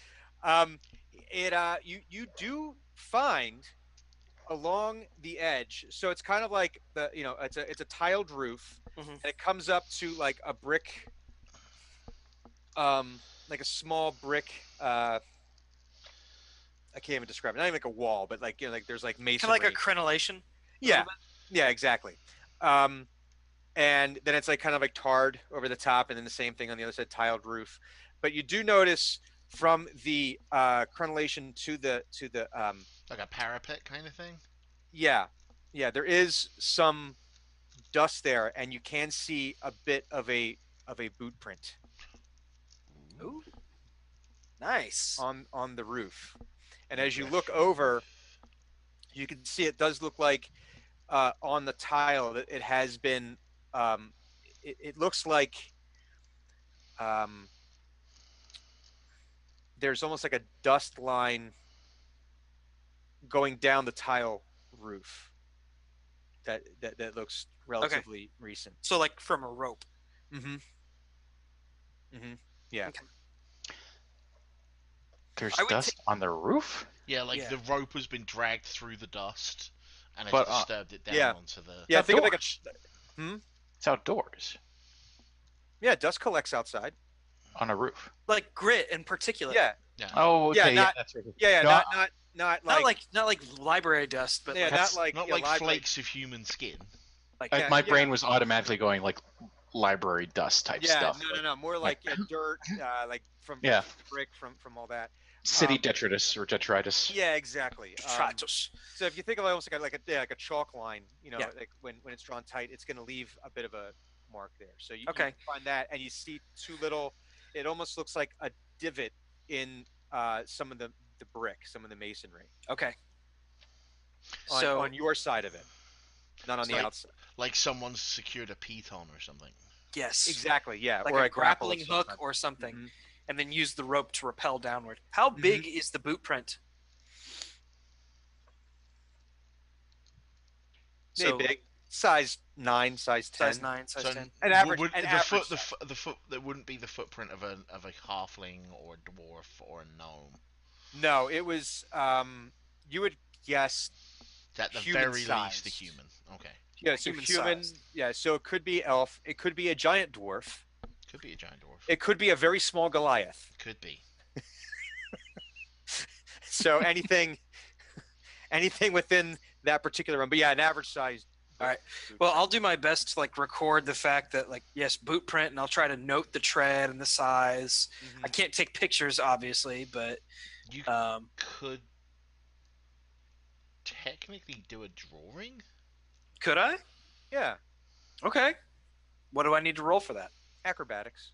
You do find along the edge, so it's kind of like it's a tiled roof, Mhm. and it comes up to like a brick, like a small brick. I can't even describe it. Not even like a wall, but like there's like masonry. Kind of like a crenellation. Yeah, exactly. And then it's like kind of like tarred over the top, and then the same thing on the other side, tiled roof. But you do notice from the crenellation to the Like a parapet kind of thing? yeah, there is some dust there, and you can see a bit of a boot print Ooh, nice. on the roof. And as you look over, you can see it does look like on the tile that it has been. It looks like there's almost like a dust line going down the tile roof. That looks relatively recent. So like from a rope. Mm-hmm. Mm-hmm. Yeah. Okay. There's I would dust on the roof? Yeah, like Yeah. the rope has been dragged through the dust and But, it's disturbed it down yeah. onto the. Yeah. Think of like Outdoors. a. It's outdoors Yeah, dust collects outside. on a roof. Like grit and particulate. Yeah. Yeah. Oh, okay. Yeah, not- that's right. Yeah. No, Not Not like library dust, but yeah, like, not like Not yeah, like library- flakes of human skin. like Yeah, my yeah. brain was automatically going like library dust type Yeah, stuff. no. More like dirt, like from Yeah. brick, from all that. City detritus or detritus. Yeah, exactly. Stratos. So if you think of it almost like a chalk line, Yeah. like when it's drawn tight, it's going to leave a bit of a mark there. So you Okay. find that, and you see two little. It almost looks like a divot in some of the brick, some of the masonry Okay. on your side of it, not on the like- outside. Like someone's secured a piton or something. Yes. Exactly. Yeah, Like or a grapple of grappling some hook kind. or something, Mhm. and then use the rope to rappel downward. How big is the boot print? So big, size 9, size 10. size 9, size So 10. An average- would- an the average foot, size. the foot that wouldn't be the footprint of a halfling or a dwarf or a gnome. No, it was. You would guess. At the Human very size. least, a human. Okay, Yeah, so Human human. sized. Yeah, so it could be elf. It could be a giant dwarf. could be a giant dwarf. It could be a very small Goliath. Could be. So anything within that particular one. But yeah, an average size. All right. Well, I'll do my best to like record the fact that like yes, boot print, and I'll try to note the tread and the size. I can't take pictures, obviously, but You could technically do a drawing. could I? Yeah, Okay. What do I need to roll for that? acrobatics.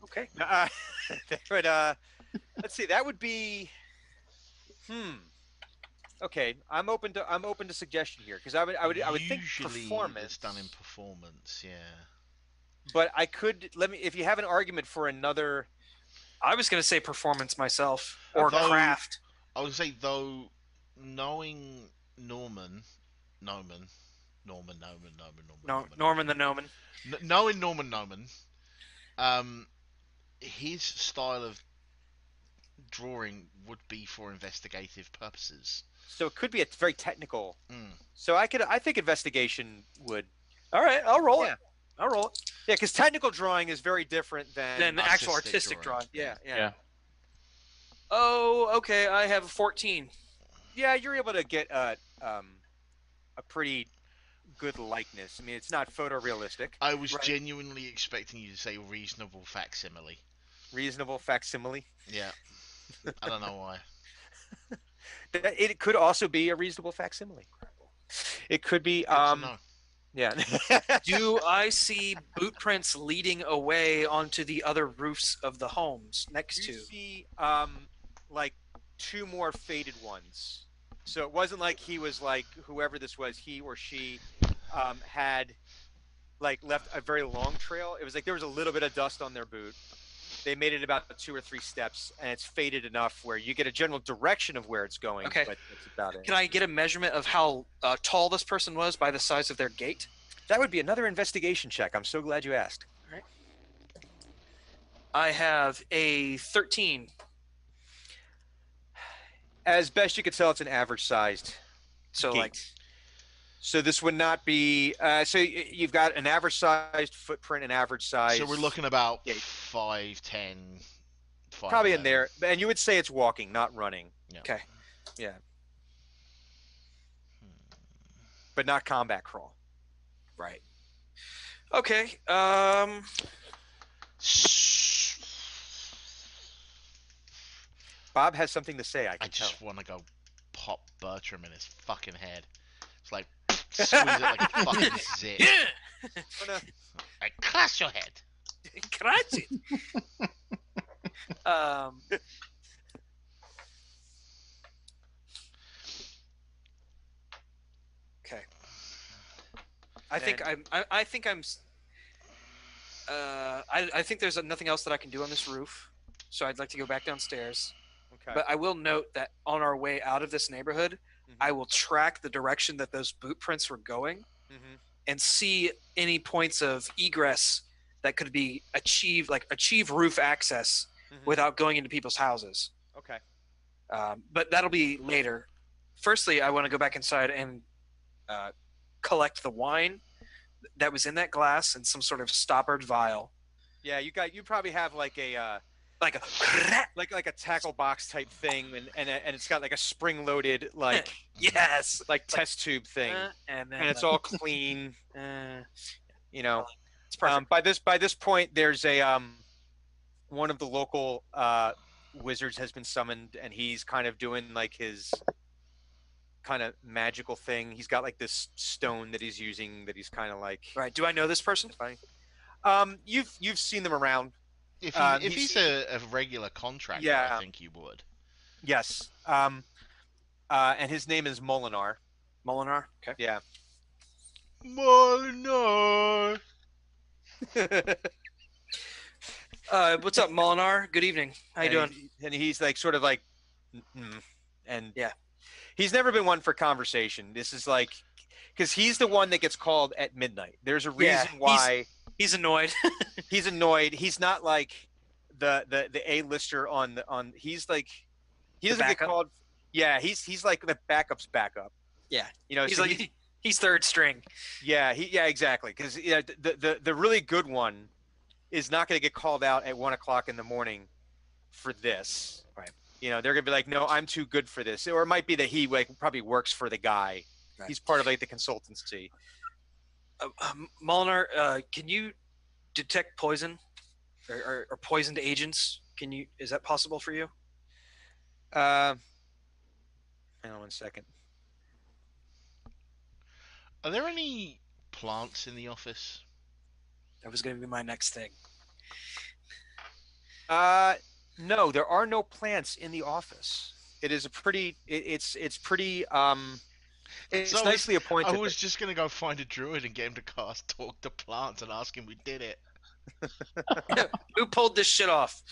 Okay. That would, let's see. That would be. Okay, I'm open to suggestion here because I would think Usually performance. it's done in performance. Yeah. But I could if you have an argument for another. I was going to say performance myself or Although- craft. I would say though, knowing Norman, No, Norman the Gnomon. knowing Norman, his style of drawing would be for investigative purposes. So it could be a very technical. Mm. So I think investigation would. All right, I'll roll Yeah. it. I'll roll it. Yeah, because technical drawing is very different than. Then the actual artistic artistic drawing. drawing. Yeah. Oh, okay. I have a 14. Yeah, you're able to get a pretty good likeness. I mean, it's not photorealistic. I was Right. genuinely expecting you to say reasonable facsimile. Reasonable facsimile. Yeah. I don't know why. It could also be a reasonable facsimile. It could be. Good to know. Yeah. Do I see boot prints leading away onto the other roofs of the homes next You to? see, like 2 more faded ones. So it wasn't like he was like whoever this was, he or she, had like left a very long trail. It was like there was a little bit of dust on their boot. They made it about 2 or 3 steps, and it's faded enough where you get a general direction of where it's going. Okay. But that's about it. Can I get a measurement of how tall this person was by the size of their gait? That would be another investigation check. I'm so glad you asked. I have a 13. As best you could tell, it's an average sized. So gait. like So this would not be. So you've got an average sized footprint, an average size. So we're looking about Yeah. 5'10", 5'11". probably in there, and you would say it's walking, not running. Yeah. Okay. Yeah. But not combat crawl. right. Okay. Bob has something to say. I I can tell. just want to go pop Bertram in his fucking head. It's like, squeeze it like a fucking zit. Yeah, I crush your head. crush it. Okay. I think I think there's nothing else that I can do on this roof, so I'd like to go back downstairs. Okay. But I will note that on our way out of this neighborhood, I will track the direction that those boot prints were going and see any points of egress that could be achieve roof access without going into people's houses. Okay. But that'll be later. Firstly, I want to go back inside and collect the wine that was in that glass in some sort of stoppered vial. Yeah, you probably have like a Like a like a tackle box type thing, and it's got like a spring loaded like yes, like test tube thing, and it's all clean. You know, it's perfect. By this point, there's a one of the local wizards has been summoned, and he's kind of doing like his kind of magical thing. He's got like this stone that he's using that he's kind of like. Right. Do I know this person? You've seen them around. If he's a regular contractor, Yeah. I think you would. Yes. And his name is Molinar. Molinar? Okay. Yeah. Molinar. What's up, Molinar? Good evening. How you doing? And he's like sort of like, and yeah, he's never been one for conversation. This is like, because he's the one that gets called at midnight. There's a reason why he's annoyed. He's annoyed. He's not like the A-lister on. He's like he doesn't get called. Yeah, he's like the backup's backup. Yeah, you know, he's so like he's third string. Yeah, exactly. Because the really good one is not going to get called out at 1 o'clock in the morning for this. Right. You know, they're going to be like, no, I'm too good for this. Or it might be that he like probably works for the guy. Right. He's part of like the consultancy. Molinar, can you detect poison or poisoned agents? Is that possible for you? Hang on 1 second. Are there any plants in the office? That was going to be my next thing. No, there are no plants in the office. It is a pretty. It's pretty. It's nicely appointed. I was just gonna go find a druid and get him to cast talk to plants and ask him we did it. Who pulled this shit off?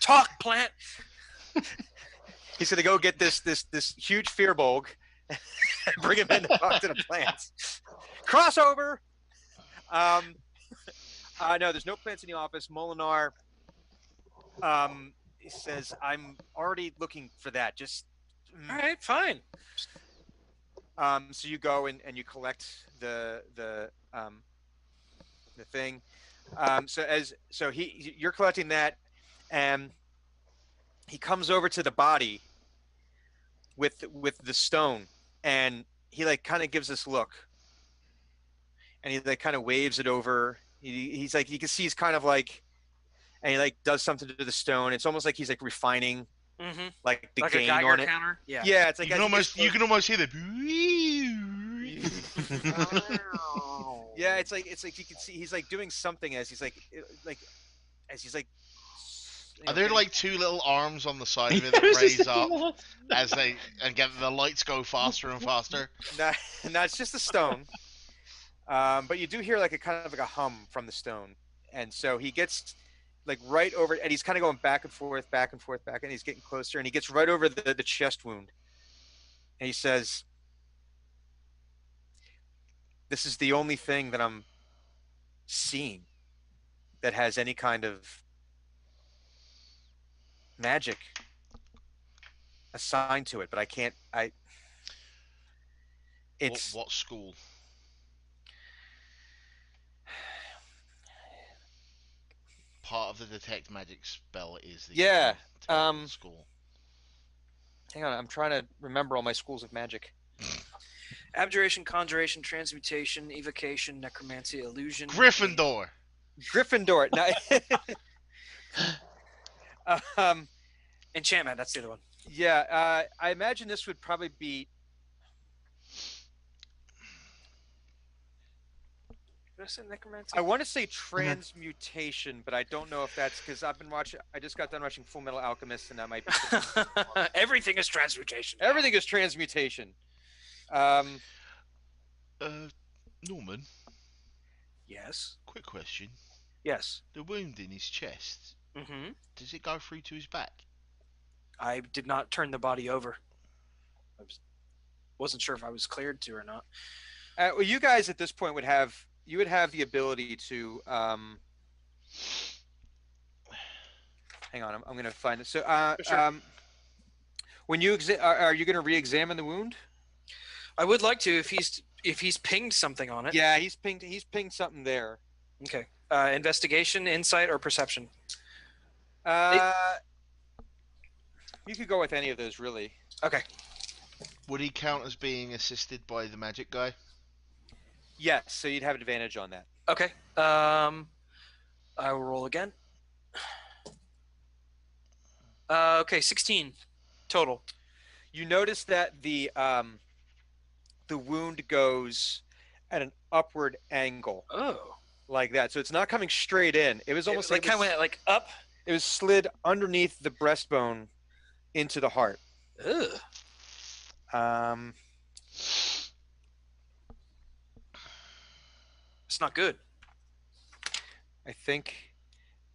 Talk, plant. He's gonna go get this huge fearbulg and bring him in to talk to the plants. Crossover. No, there's no plants in the office. Molinar. He says, "I'm already looking for that. Just all right, fine." So you go and you collect the thing. You're collecting that, and he comes over to the body with the stone, and he like kind of gives this look, and he like kind of waves it over. He's like, you can see he's kind of like, and he like does something to the stone. It's almost like he's like refining. Mm-hmm. Like the like gain a Geiger on it. Counter? Yeah. Yeah, it's like you can almost hear the. Yeah, it's like you can see he's like doing something as he's like. Are there like two little arms on the side of it that raise up as the lights go faster and faster? No, it's just a stone. But you do hear like a kind of like a hum from the stone, and so he gets like right over, and he's kind of going back and forth, and he's getting closer, and he gets right over the chest wound, and he says, "This is the only thing that I'm seeing that has any kind of magic assigned to it, but I can't. It's what school? Part of the detect magic spell is the school. Hang on, I'm trying to remember all my schools of magic. Abjuration, conjuration, transmutation, evocation, necromancy, illusion. Gryffindor. Enchantment. That's the other one. Yeah, I imagine this would probably be. Did I say necromancy? I want to say transmutation, but I don't know if that's because I've been watching. I just got done watching Full Metal Alchemist, and that might be. Everything is transmutation. Everything is transmutation. Norman, Yes. quick question. Yes. The wound in his chest, Mm-hmm. does it go through to his back? I did not turn the body over. Wasn't sure if I was cleared to or not. Well, you guys at this point would have the ability to. Hang on, I'm going to find it. So, Sure. when you are you going to re-examine the wound? I would like to if he's pinged something on it. Yeah, he's pinged something there. Okay. Investigation, insight, or perception? You could go with any of those, really. Okay. Would he count as being assisted by the magic guy? Yes, so you'd have an advantage on that. Okay. I will roll again. Okay, 16 total. You notice that the wound goes at an upward angle, Oh. like that. So it's not coming straight in. It was almost like kind of went like up. It was slid underneath the breastbone into the heart. Ugh. It's not good. I think.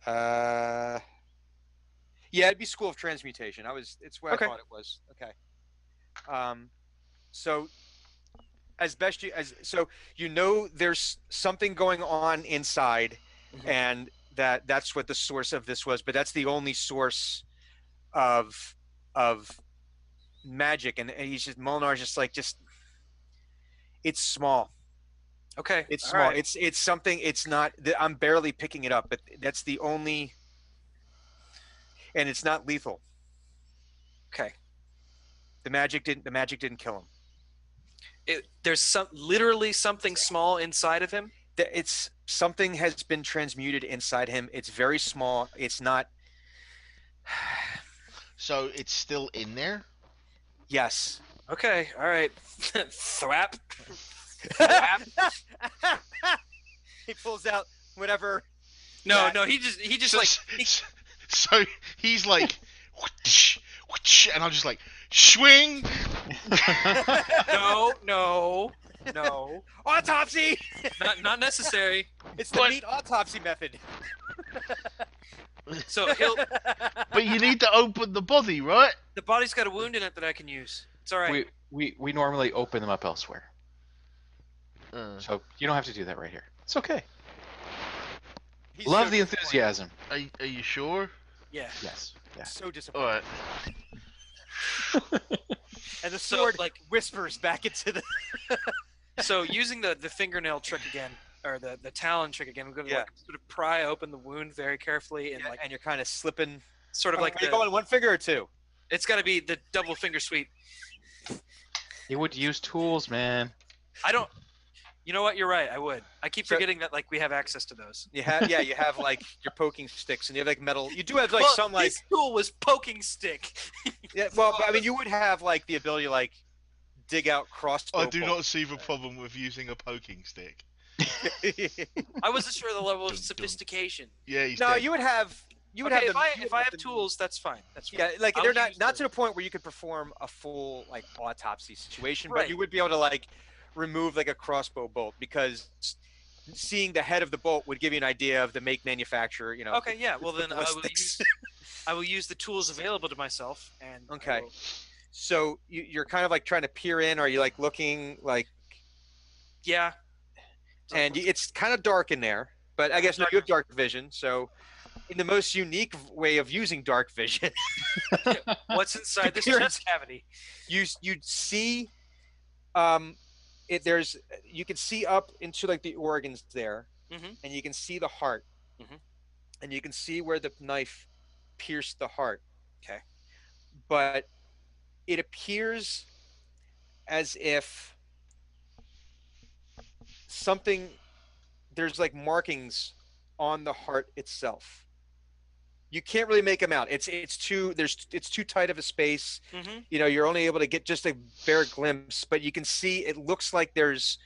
Yeah, it'd be School of Transmutation. It's where Okay. I thought it was. Okay. So as best so there's something going on inside, Mhm. and that's what the source of this was. But that's the only source of magic, and Molinar's just it's small. Okay. It's all small. right. It's something. It's not. I'm barely picking it up, but that's the only. And it's not lethal. Okay. The magic didn't kill him. There's literally something small inside of him. It's something has been transmuted inside him. It's very small. It's not. So it's still in there? Yes. Okay. All right. Thwap. He pulls out whatever. No. He just So, like. so he's like, whoosh, whoosh, and I'm just like, swing. No. Autopsy. Not necessary. It's the meat autopsy method. So he'll. But you need to open the body, right? The body's got a wound in it that I can use. It's all right. We normally open them up elsewhere, so you don't have to do that right here. It's okay. He's Love so the disappointed. enthusiasm. Are you sure? Yeah. Yes. Yeah. So All disappointed. right. And the So, sword like- whispers back into the. So using the fingernail trick again, or the talon trick again, I'm going to Yeah. like sort of pry open the wound very carefully and like and you're kind of slipping. sort of like Are you going one finger or two? it's got to be the double finger sweep. You would use tools, man. I don't. You know what? You're right. I would. I keep So- forgetting that like we have access to those. You have you have like your poking sticks, and you have like metal. You do have like Well, some like this tool was poking stick. yeah. Well, but, I mean, you would have like the ability to like dig out crossbow. I do not bolts. see the problem with using a poking stick. I wasn't sure the level Dun, of dun. sophistication. Yeah, he's No, dead. you would have. You would Okay, have. if I have tools, that's fine. That's fine. Yeah, like I'll they're not use not those. to the point where you could perform a full like autopsy situation, Right. but you would be able to like remove like a crossbow bolt because seeing the head of the bolt would give you an idea of the make, manufacturer. You know. Okay, yeah. Well, then ballistics. I will use the tools available to myself. And I Okay. will- So you're kind of like trying to peer in. Are you like looking like? yeah. And it's kind of dark in there, but I guess no, you have dark vision. So, in the most unique way of using dark vision, What's inside this Appearance. chest cavity? you see, you can see up into like the organs there, Mhm. and you can see the heart, Mhm. and you can see where the knife pierced the heart. Okay. But it appears as if there's like markings on the heart itself. You can't really make them out. It's too tight of a space. Mm-hmm. You know, you're only able to get just a bare glimpse, but you can see it looks like there's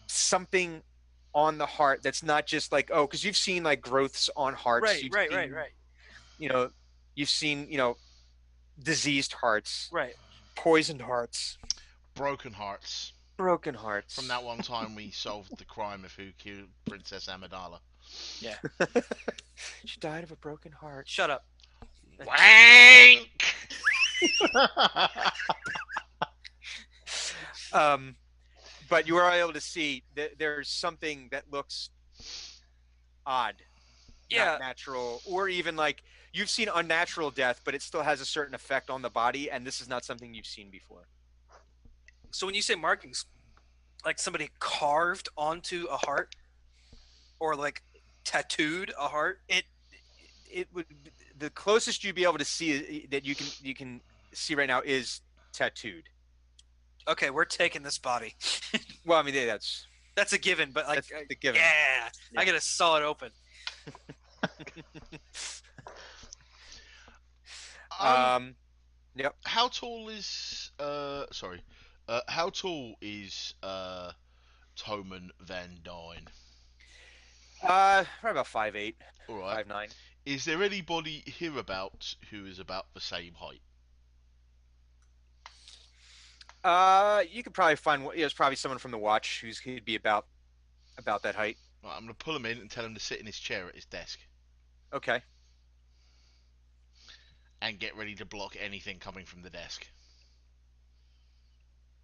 something on the heart that's not just like, oh, because you've seen like growths on hearts. Right, You've right, seen, right, right, You know, you've seen, diseased hearts, right. poisoned hearts, Broken hearts. broken hearts. From that one time we solved the crime of who killed Princess Amidala. Yeah. She died of a broken heart. Shut up. Wank! But you are able to see that there's something that looks odd, Yeah. not natural, or even like you've seen unnatural death, but it still has a certain effect on the body, and this is not something you've seen before. So when you say markings, like somebody carved onto a heart, or like tattooed a heart. It would the closest you'd be able to see that you can see right now is tattooed. Okay, we're taking this body. Well, I mean that's That's a given, but like, that's the given. yeah, I gotta saw it open. Yep. How tall is how tall is Toman Van Dyne? Probably about 5'8", All right. 5'9". Is there anybody hereabouts who is about the same height? You could probably find there's probably someone from the watch he'd be about that height. Right, I'm gonna pull him in and tell him to sit in his chair at his desk Okay. and get ready to block anything coming from the desk.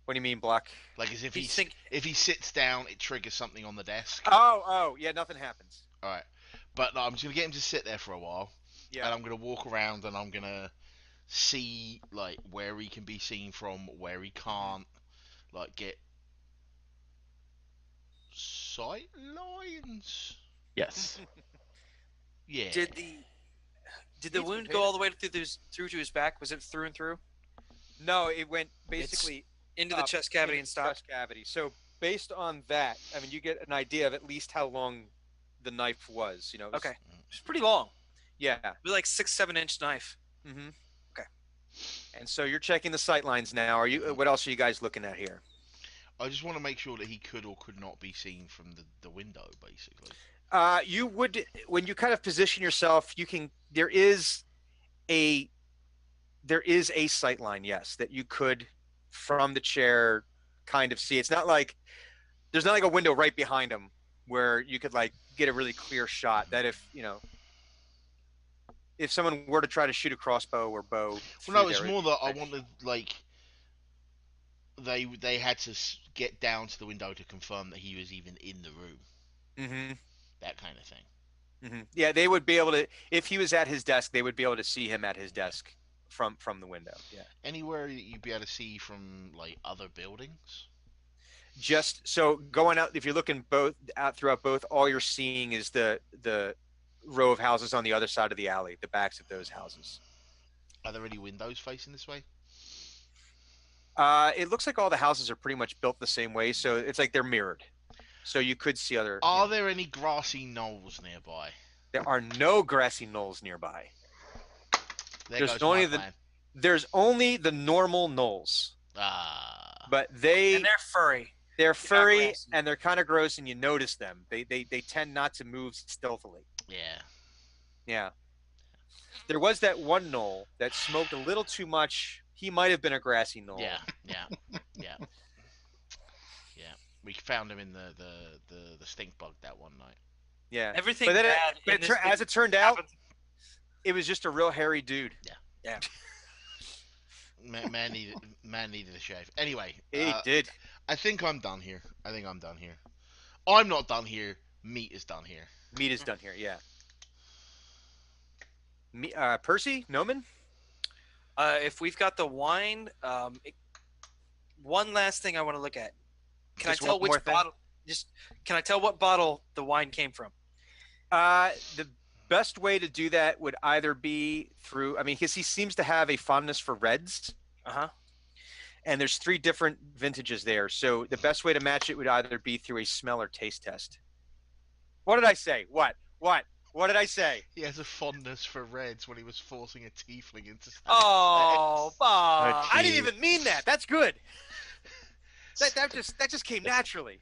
What do you mean block? Like as if He's if he sits down, it triggers something on the desk. Oh, yeah, nothing happens. All right, but no, I'm just gonna get him to sit there for a while, and Yeah. I'm gonna walk around and I'm gonna see like where he can be seen from, where he can't, like get sight lines. Yes. Yeah. Did the He's wound prepared. go all the way through to his back? Was it through and through No, it went basically into the chest cavity into and the stopped? chest cavity. So based on that, I mean, you get an idea of at least how long the knife was. It was- Okay, it's pretty long. Yeah. It was like 6-7 inch knife. Mm-hmm. Okay. And so you're checking the sight lines now. Are you? What else are you guys looking at here? I just want to make sure that he could or could not be seen from the window, basically. You would, when you kind of position yourself, you can. There is a sight line, yes, that you could from the chair kind of see. It's not like there's not like a window right behind him where you could like get a really clear shot. That if someone were to try to shoot a crossbow or bow, Well, no, through it's there, more it'd that be I fine. wanted like they had to get down to the window to confirm that he was even in the room. Mm-hmm. That kind of thing. Mm-hmm. Yeah, they would be able to. If he was at his desk, they would be able to see him at his desk from the window. Yeah. Anywhere that you'd be able to see from like other buildings. Just so going out, if you're looking out throughout both, all you're seeing is the row of houses on the other side of the alley, the backs of those houses. Are there any windows facing this way? It looks like all the houses are pretty much built the same way, so it's like they're mirrored. So you could see other. Are there any grassy knolls nearby? There are no grassy knolls nearby. There There's goes only my plan. There's only the normal knolls, Ah. but And they're furry. they're furry grassy. and they're kind of gross, and you notice them. They tend not to move stealthily. Yeah. Yeah. There was that one knoll that smoked a little too much. He might have been a grassy knoll. Yeah. Yeah. We found him in the stink bug that one night. Yeah. Everything But then bad in but this as thing it turned out, happens- it was just a real hairy dude. Yeah. Man needed a shave. Anyway, He did. I think I'm done here. I'm not done here. Meat is done here. Meat is done here. Yeah. Percy? Noman? If we've got the wine, one last thing I want to look at. Can Just I tell one which more thing? bottle? Can I tell what bottle the wine came from? The best way to do that would either be through, because he seems to have a fondness for reds, and there's 3 different vintages there. So the best way to match it would either be through a smell or taste test. What did I say? What did I say? He has a fondness for reds when he was forcing a tiefling into standing Oh, sex. Bob. I didn't even mean that. That's good. That just came naturally.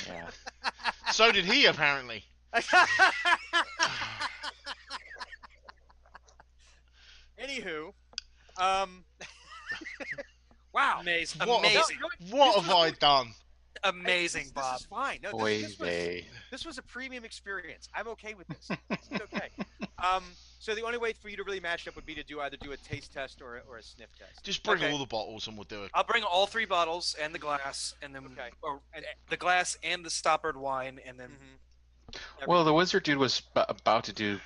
Yeah. So did he, apparently. Anywho, wow. Amazing. What have- Amazing. What This have I done? Amazing, This Bob. is fine. No, Boy, this was a premium experience. I'm okay with this. This is okay. So the only way for you to really match up would be to either do a taste test or a sniff test. Just bring Okay. all the bottles and we'll do it. I'll bring all 3 bottles and the glass, and then Okay. or the glass and the stoppered wine, and then Well, the wizard dude was about to do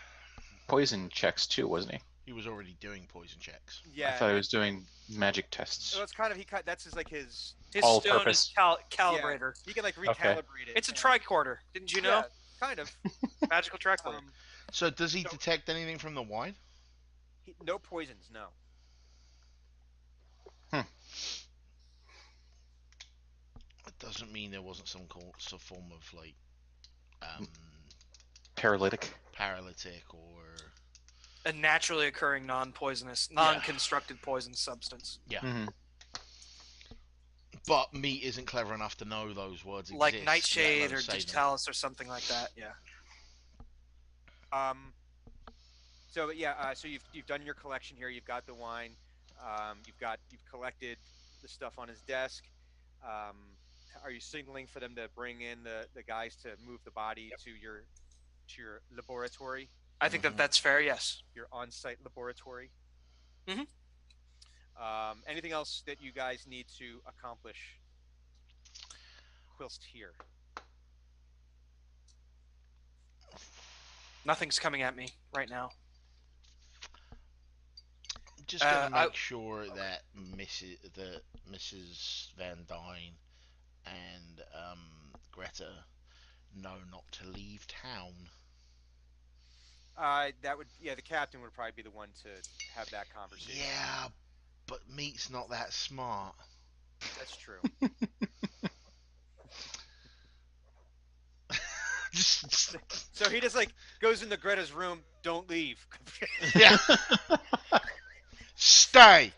poison checks too, wasn't he? He was already doing poison checks. Yeah. I thought he was doing magic tests. So it's kind of that's his his All stone purpose. is calibrator. he can like recalibrate it. It's a and- tricorder. Didn't you know? Yeah, kind of. Magical tricorder. So does he So- detect anything from the wine? No poisons, no. It doesn't mean there wasn't some form of like Paralytic. paralytic or A naturally occurring non-poisonous, non-constructed poison substance. Mm-hmm. But meat isn't clever enough to know those words Like exist, Nightshade let or alone say them. Digitalis or something like that. Yeah. So so you've done your collection here. You've got the wine. You've collected the stuff on his desk. Are you signaling for them to bring in the guys to move the body to your laboratory, I think that that's fair. Yes. your on-site laboratory? Mhm. Anything else that you guys need to accomplish whilst here? Nothing's coming at me right now. I'm just gonna I- make sure that Mrs. Van Dyne and Greta know not to leave town. The captain would probably be the one to have that conversation. Yeah, but meat's not that smart. That's true. Just So he just like goes into Greta's room. Don't leave. yeah. Stay.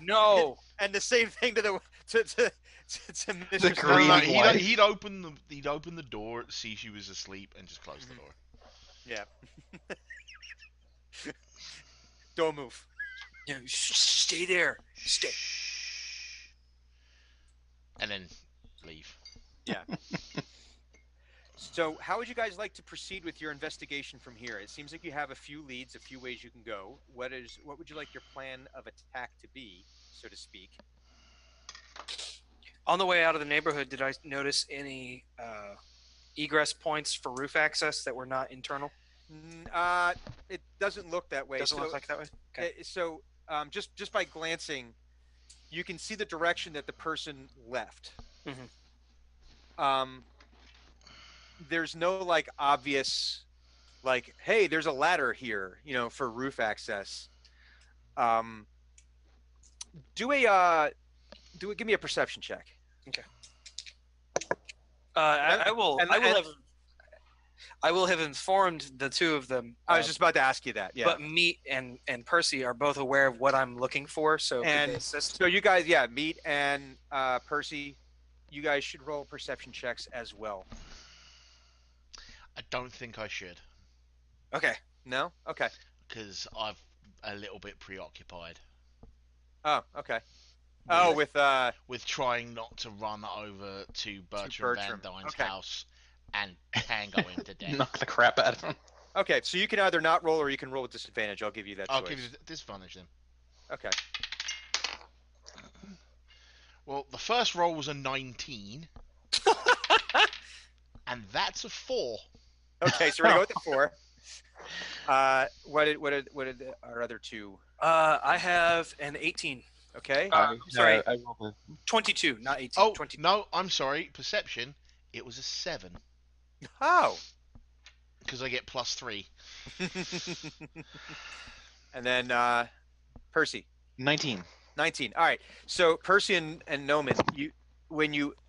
No. And the same thing to Mr. The Snow. green No, light. he'd open the door, see she was asleep, and just close the door. Yeah. Don't move. Yeah, stay there. Stay. And then leave. Yeah. So, how would you guys like to proceed with your investigation from here? It seems like you have a few leads, a few ways you can go. What would you like your plan of attack to be, so to speak? On the way out of the neighborhood, did I notice any egress points for roof access that were not internal? It doesn't look that way. Doesn't look like that way. Okay. Just by glancing, you can see the direction that the person left. Mhm. There's no like obvious, like, hey, there's a ladder here, for roof access. Give me a perception check. I will. and- I will and- have. I will have informed the two of them. I was just about to ask you that. Yeah. But Meat and Percy are both aware of what I'm looking for, so could And they assist? So you guys, Meat and Percy, you guys should roll perception checks as well. I don't think I should, Okay. No? Okay. because I'm a little bit preoccupied Oh, okay. with, With with trying not to run over to Bertram Van Bertram. Dyne's Okay. house and tango him to death. Knock the crap out of him. okay, so you can either not roll or you can roll with disadvantage. I'll give you that I'll choice. give you disadvantage then. Okay. Well, the first roll was a 19, and that's a 4. Okay, so we're gonna go with the 4. What did our other two? I have an 18. Okay. Sorry. I rolled 22, not 18. Oh 22. no, I'm sorry. Perception. It was a 7 Oh. because I get +3. And then Percy. 19. 19. All right. So Percy and Noman,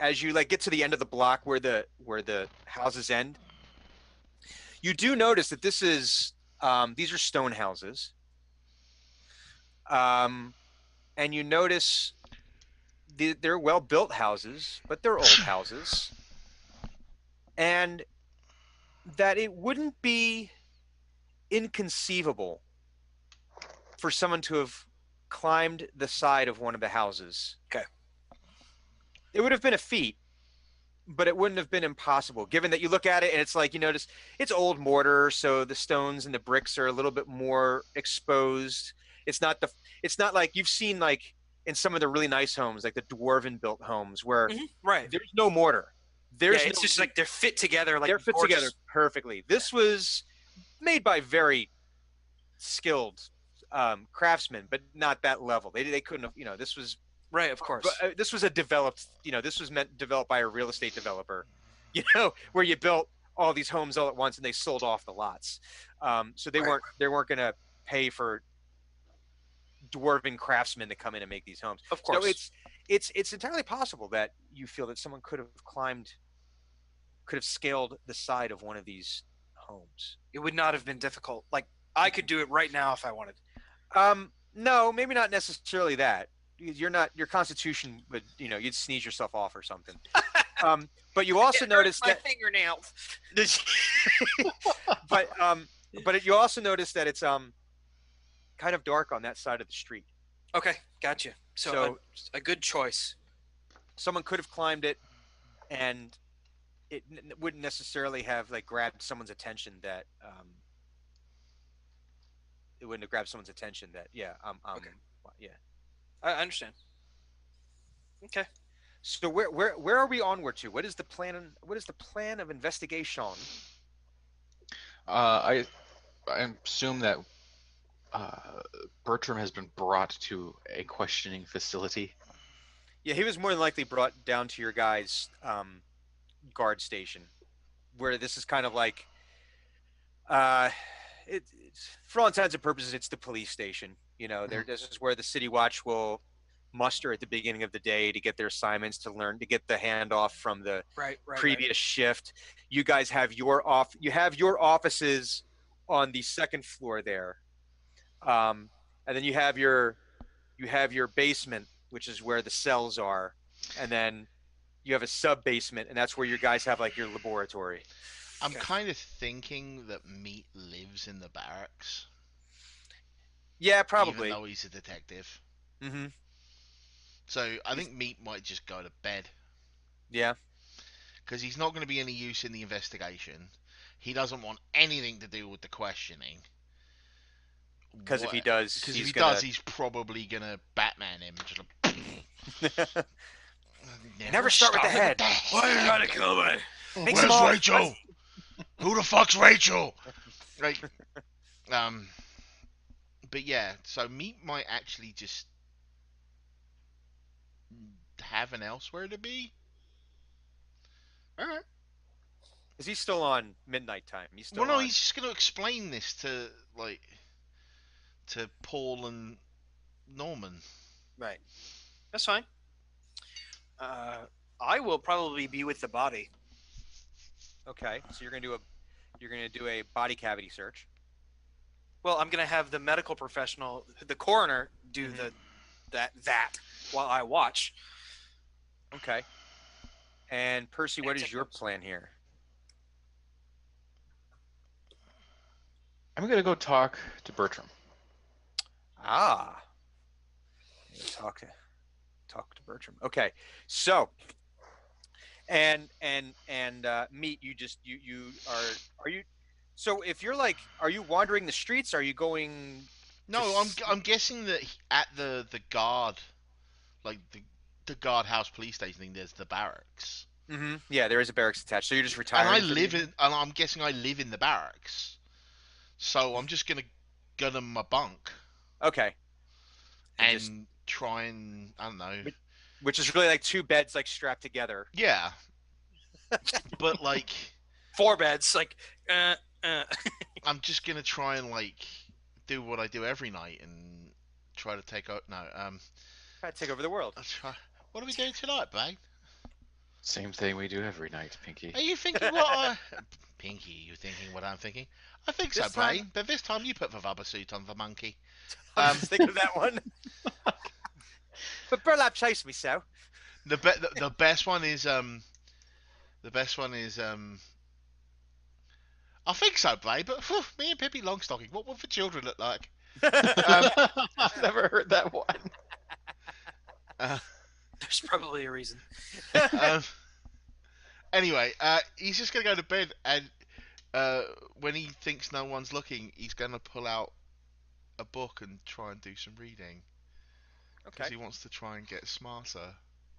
as you like get to the end of the block where the houses end, you do notice that this is these are stone houses. And you notice they're well built houses, but they're old houses. and that it wouldn't be inconceivable for someone to have climbed the side of one of the houses. Okay. It would have been a feat, but it wouldn't have been impossible, given that you look at it and it's like, you notice it's old mortar, so the stones and the bricks are a little bit more exposed. It's not like you've seen like in some of the really nice homes, like the dwarven built homes, where Right. there's no mortar. It's just like they're fit together. Like they're fit gorgeous. together perfectly. This was made by very skilled craftsmen, but not that level. They couldn't have, this was Right, of course. this was a developed, this was developed by a real estate developer, where you built all these homes all at once and they sold off the lots. So they weren't going to pay for dwarven craftsmen to come in and make these homes. Of course. So it's entirely possible that you feel that someone could have scaled the side of one of these homes. It would not have been difficult. Like I could do it right now if I wanted. No, maybe not necessarily that. Your constitution would, you'd sneeze yourself off or something. But you also notice that fingernails. but you also notice that it's kind of dark on that side of the street. Okay, gotcha. So a good choice. Someone could have climbed it, and it wouldn't necessarily have like grabbed someone's attention that it wouldn't have grabbed someone's attention that Okay. Yeah. I understand. Okay. So where are we onward to? What is the plan? What is the plan of investigation? I assume that Bertram has been brought to a questioning facility. Yeah, he was more than likely brought down to your guys' guard station, where this is kind of like, for all intents and purposes, it's the police station. This is where the City Watch will muster at the beginning of the day to get their assignments, to get the handoff from the previous shift. You guys have your offices on the second floor there, and then you have your basement, which is where the cells are, and then you have a sub basement, and that's where your guys have like your laboratory. I'm kind of thinking that Meat lives in the barracks. Yeah, probably. Even though he's a detective. Mm-hmm. So I think Meat might just go to bed. Yeah. Because he's not going to be any use in the investigation. He doesn't want anything to do with the questioning. Because if he does, he's probably going to Batman him. Just never start with the head. Why are you trying to kill me? Where's Rachel? Who the fuck's Rachel? Right. But yeah, so Meat might actually just have an elsewhere to be. All right. Is he still on midnight time? He's just going to explain this to Paul and Norman. Right. That's fine. I will probably be with the body. Okay, so you're gonna do a body cavity search. Well, I'm gonna have the medical professional, the coroner, do that while I watch. Okay. And Percy, what is your plan here? I'm gonna go talk to Bertram. Ah. Talk to Bertram. Okay, so. And Meat, are you so if you're like, are you wandering the streets? Are you going? No, I'm guessing that at the guard, like the guardhouse police station thing, there's the barracks. Mm-hmm. Yeah, there is a barracks attached. So you're just retiring. And I'm guessing I live in the barracks. So I'm just gonna go to my bunk. Okay. And try and I don't know. Which is really like two beds like strapped together. Yeah. But like 4 beds, like I'm just gonna try and like do what I do every night and try to take over. Try to take over the world. What are we doing tonight, babe? Same thing we do every night, Pinky. Are you thinking what Pinky, you thinking what I'm thinking? I think so, Blaine. But this time you put the rubber suit on the monkey. I was thinking of that one. But burlap chased me, so. The best one is The best one is I think so, babe. But me and Pippi Longstocking. What would the children look like? I've never heard that one. There's probably a reason. Um, anyway, he's just gonna go to bed, and when he thinks no one's looking, he's gonna pull out a book and try and do some reading because Okay. he wants to try and get smarter.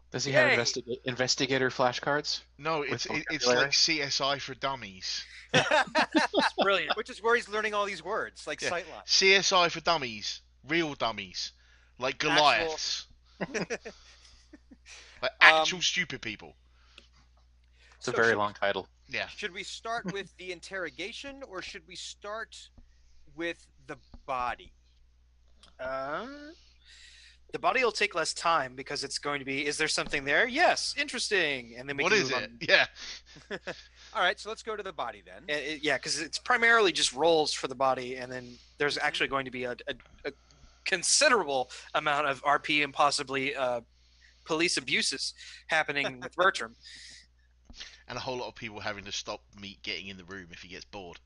Does he Yay! have investigator flashcards? No, With it's vocabulary? like CSI for dummies. It's brilliant. Which is where he's learning all these words, like Yeah. sightline. CSI for dummies, real dummies, like Goliaths, like actual stupid people. It's a So very should- long title. Yeah. Should we start with the interrogation, or should we start with the body? The body will take less time because it's going to be. Is there something there? Yes, interesting. And then we What can is move it? on. Yeah. All right, so let's go to the body then. Yeah, because it's primarily just rolls for the body, and then there's actually going to be a considerable amount of RP and possibly police abuses happening with Bertram. And a whole lot of people having to stop Meat getting in the room if he gets bored.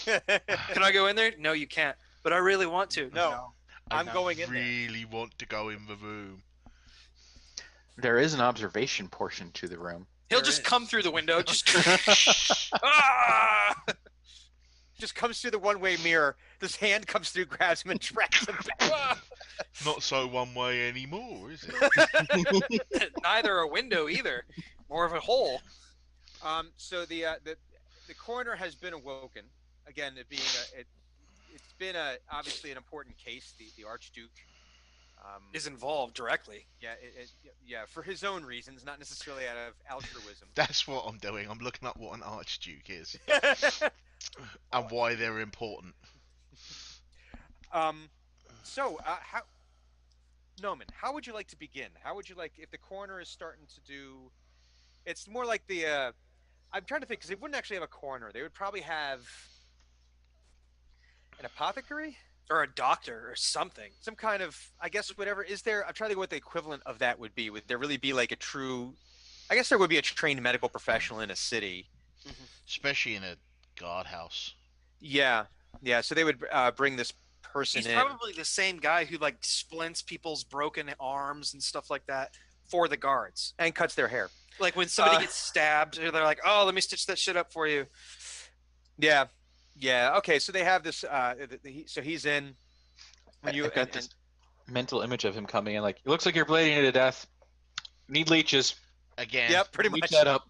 Can I go in there? No, you can't. But I really want to. No. I'm I going in there. really want to go in the room. There is an observation portion to the room. He'll There just is. come through the window. Just ah! Just comes through the one-way mirror. This hand comes through, grabs him, and drags him back. Not so one way anymore, is it? Neither a window either. More of a hole. So the coroner has been awoken. Again, it being it's been obviously an important case. The Archduke Is involved directly. yeah, for his own reasons, not necessarily out of altruism. That's what I'm doing. I'm looking up what an archduke is and why they're important. So how, Noman, how would you like to begin? How would you like if the coroner is starting to do? It's more like the. I'm trying to think because they wouldn't actually have a coroner. They would probably have an apothecary. Or a doctor or something. Some kind of, I guess, whatever. Is there? I'm trying to think what the equivalent of that would be. Would there really be like a true? I guess there would be a trained medical professional in a city. Especially in a guardhouse. Yeah. So they would bring this person He's in. probably the same guy who like splints people's broken arms and stuff like that for the guards. And cuts their hair. Like when somebody gets stabbed, they're like, "Oh, let me stitch that shit up for you." Yeah. Okay. So they have this. So he's in. When you I've got this mental image of him coming in, like, it looks like you're bleeding to death. Need leeches. Again. Yep, pretty Leech much. that up.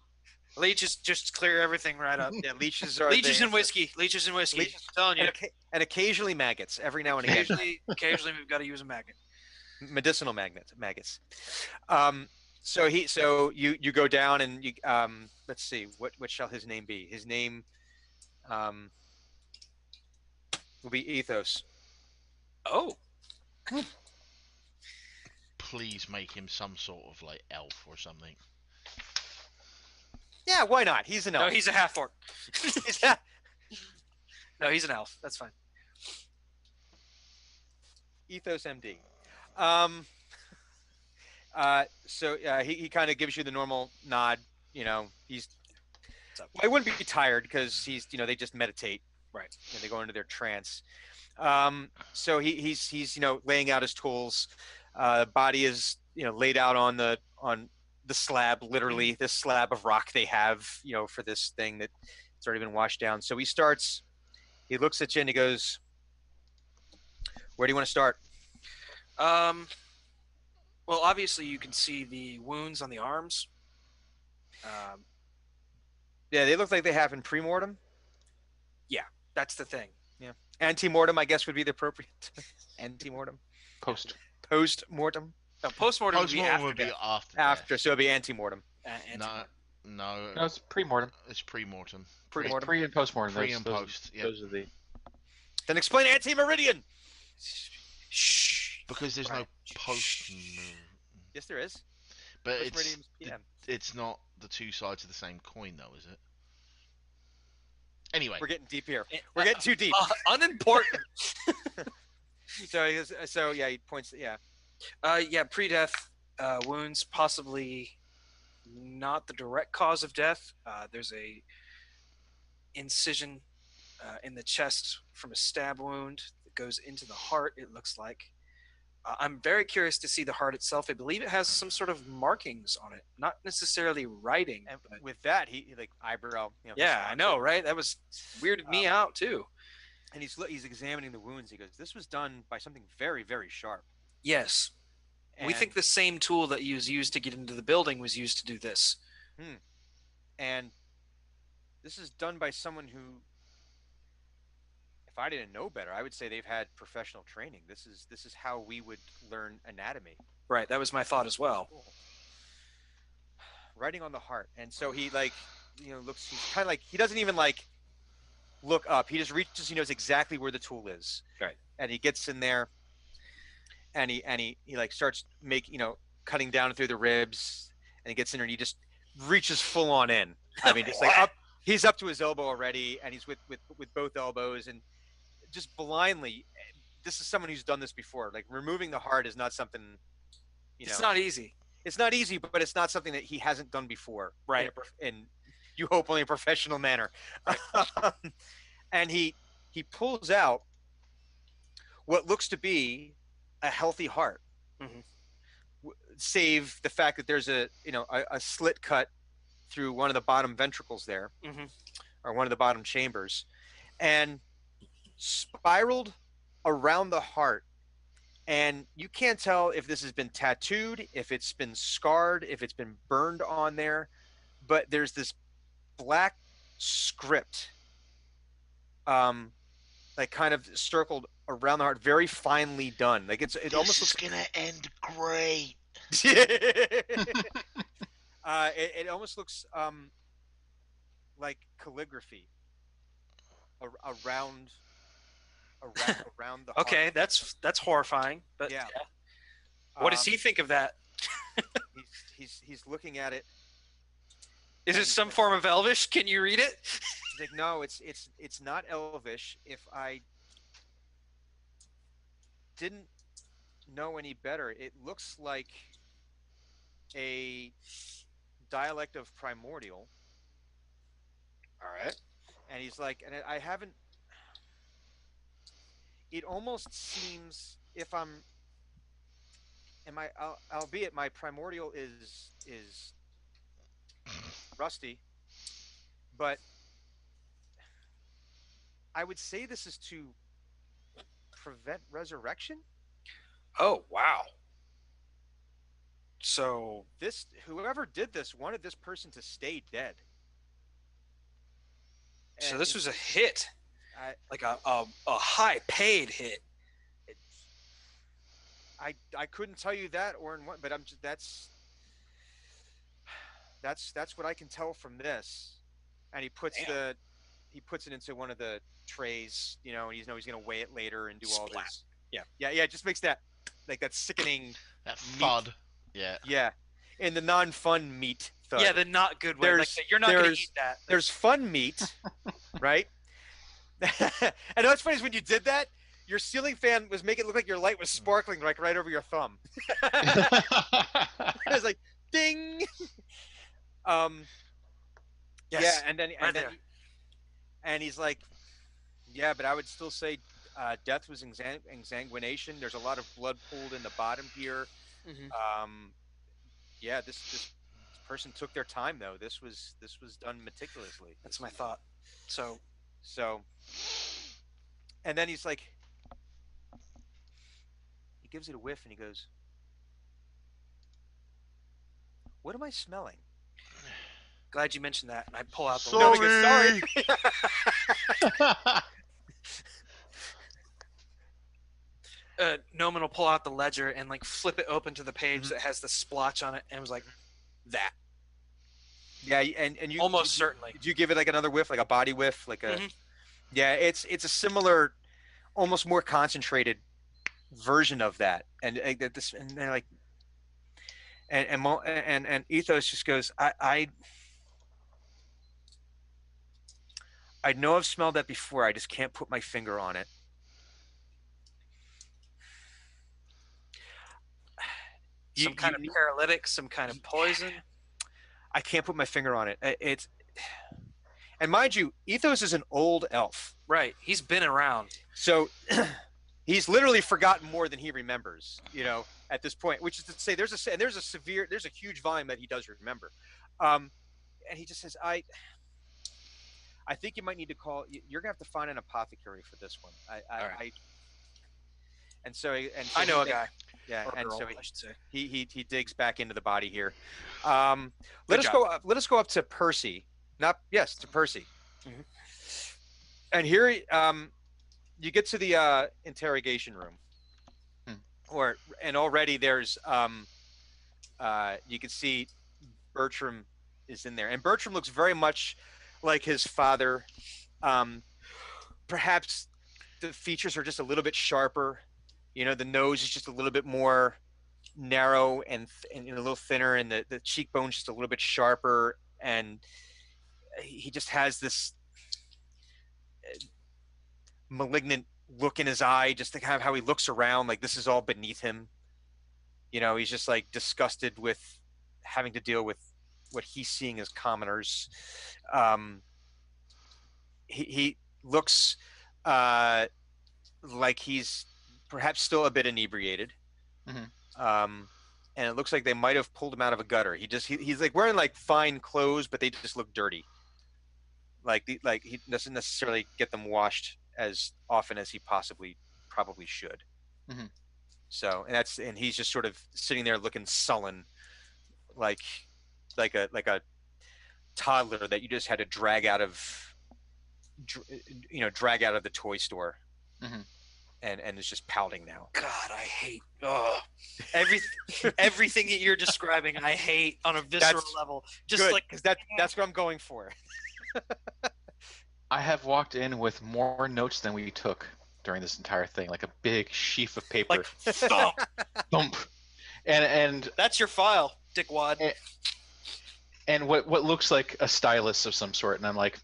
Leeches just clear everything right up. Yeah, leeches are Leeches the and whiskey. Leeches and whiskey. Leeches- I'm telling you. and occasionally maggots. Every now and again, Occasionally we've got to use a maggot. medicinal maggots. So you go down and you let's see what shall his name be? His name will be Ethos. Oh, Please make him some sort of like elf or something. Yeah, why not? He's an elf. no, he's a half orc. No, he's an elf. That's fine. Ethos MD. So he kind of gives you the normal nod. You know, he's. Well, he wouldn't be tired because he's. You know, they just meditate. Right. And they go into their trance. So he's laying out his tools. Body is laid out on the slab, literally this slab of rock they have for this thing that's already been washed down. So he starts. He looks at you and he goes, "Where do you want to start?" Well, obviously you can see the wounds on the arms. Yeah, they look like they happen pre-mortem. That's the thing. Yeah, ante-mortem, I guess, would be the appropriate. Ante-mortem, post-mortem, No, post-mortem would be Postmortem after would be death. after. So it'd be ante-mortem. No, No, it's pre-mortem. it's pre-mortem. Pre-mortem. Pre and post-mortem. Pre Those- and those- post, yeah. Those are the. Then explain ante-meridian. Shh. Because there's no Right. post. Yes, there is. But Post-meridian is PM. it's not the two sides of the same coin, though, is it? Anyway, We're getting deep here. We're getting too deep. Unimportant. So yeah, he points. Yeah. Yeah, pre-death wounds, possibly not the direct cause of death. There's a incision in the chest from a stab wound that goes into the heart, it looks like. I'm very curious to see the heart itself. I believe it has some sort of markings on it, not necessarily writing. And But with that, he like eyebrow. yeah, I know, right? That was weirded me out too. And he's examining the wounds. He goes, "This was done by something very, very sharp." Yes, we And- think the same tool that was used to get into the building was used to do this. And this is done by someone who, if I didn't know better, I would say they've had professional training. This is how we would learn anatomy. Right, that was my thought as well. Cool. Writing on the heart. And so he looks, he's kind of like, he doesn't even like look up. He just reaches, he knows exactly where the tool is. Right. And he gets in there and he like starts cutting down through the ribs, and he gets in there and he just reaches full on in. I mean, just like up, he's up to his elbow already, and he's with both elbows, and just blindly. This is someone who's done this before. Like, removing the heart is not something, It's not easy. It's not easy, but it's not something that he hasn't done before. Right. In you hope only a professional manner. And he pulls out what looks to be a healthy heart. Mhm. Save the fact that there's a slit cut through one of the bottom ventricles there, or one of the bottom chambers, and spiraled around the heart. And you can't tell if this has been tattooed, if it's been scarred, if it's been burned on there, but there's this black script, like kind of circled around the heart, very finely done. Like it almost looks gonna end great. it almost looks like calligraphy around the heart. Okay, that's horrifying. But Yeah. What does he think of that? He's looking at it. Is it some form of Elvish? Can you read it? He's like, no, it's not Elvish. If I didn't know any better, it looks like a dialect of Primordial. All right. And he's like, and I haven't. It almost seems, if I'm, albeit my Primordial is rusty, but I would say this is to prevent resurrection. Oh, wow. So Whoever did this wanted this person to stay dead. So And this was a hit, I- like a high-paid hit. I couldn't tell you that or in what, but I'm just that's what I can tell from this. And he puts Damn. it into one of the trays, and he's going to weigh it later and do all Splat. this. Yeah. Yeah. It just makes that sickening. That thud. Yeah. Yeah. In the non-fun meat thud. Yeah, the not good way. Like, you're not going to eat that. There's fun meat, right? And what's funny is when you did that, your ceiling fan was making it look like your light was sparkling like right over your thumb. It was like ding. Yes. Yeah, and he's like, yeah, but I would still say death was exsanguination. There's a lot of blood pooled in the bottom here. Yeah, this person took their time though. This was done meticulously. That's my thought. So, and then he's like, he gives it a whiff and he goes, "What am I smelling?" glad you mentioned that. And I pull out the Sorry. No, he goes, sorry. Noman will pull out the ledger and like flip it open to the page that has the splotch on it, and was like, "That." Yeah, and you Almost certainly. Did you give it like another whiff, like a body whiff, like a? Mhm. Yeah, it's a similar, almost more concentrated version of that, and they're like, and Ethos just goes, I know I've smelled that before. I just can't put my finger on it. Some kind of paralytic, some kind of poison. I can't put my finger on it. It's and mind you, Ethos is an old elf, Right. He's been around. so he's literally forgotten more than he remembers. At this point, which is to say, there's a huge volume that he does remember, and he just says, I think you might need to call. You're gonna have to find an apothecary for this one. And so I know a guy. Yeah, Or and girl, so I should say. he digs back into the body here. Let us go up to Percy. To Percy. Mhm. And here you get to the interrogation room, and already there's you can see Bertram is in there, and Bertram looks very much like his father. Perhaps the features are just a little bit sharper. The nose is just a little bit more narrow and a little thinner, and the cheekbone's just a little bit sharper, and he just has this malignant look in his eye, just to kind of how he looks around, like this is all beneath him. He's just like disgusted with having to deal with what he's seeing as commoners. He looks like he's perhaps still a bit inebriated. And it looks like they might have pulled him out of a gutter. He's like wearing like fine clothes, but they just look dirty. Like he doesn't necessarily get them washed as often as he probably should. So, and he's just sort of sitting there looking sullen, like a toddler that you just had to drag out of the toy store. And is just pouting now. God, I hate everything that you're describing. I hate on a visceral level. Just good, like because that's what I'm going for. I have walked in with more notes than we took during this entire thing, like a big sheaf of paper. Like thump. Thump. And That's your file, dickwad. And what looks like a stylus of some sort, and I'm like,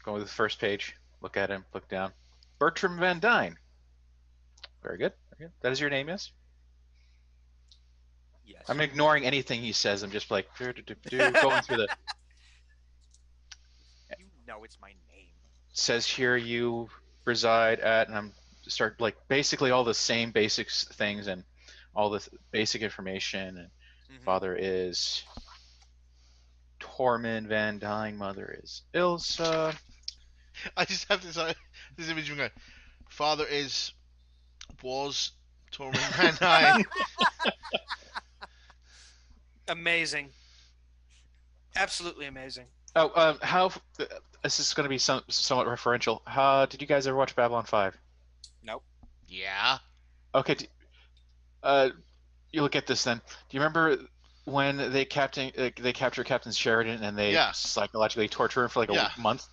going to the first page, look at him, look down. Bertram Van Dyne. Very good. That is your name, yes? Yes. I'm ignoring anything he says. I'm just like going through the. It's my name. Says here you reside at, and I'm start like basically all the same basic things and all the basic information. And father is Tormund Van Dyne. Mother is Ilsa. I just have this image of him going, father was Tormund Van Dyne. Amazing. Absolutely amazing. Oh, how this is going to be somewhat referential. Did you guys ever watch Babylon 5? Nope. Yeah. Okay. You look at this then. Do you remember when they capture Captain Sheridan and they psychologically torture him for like a month?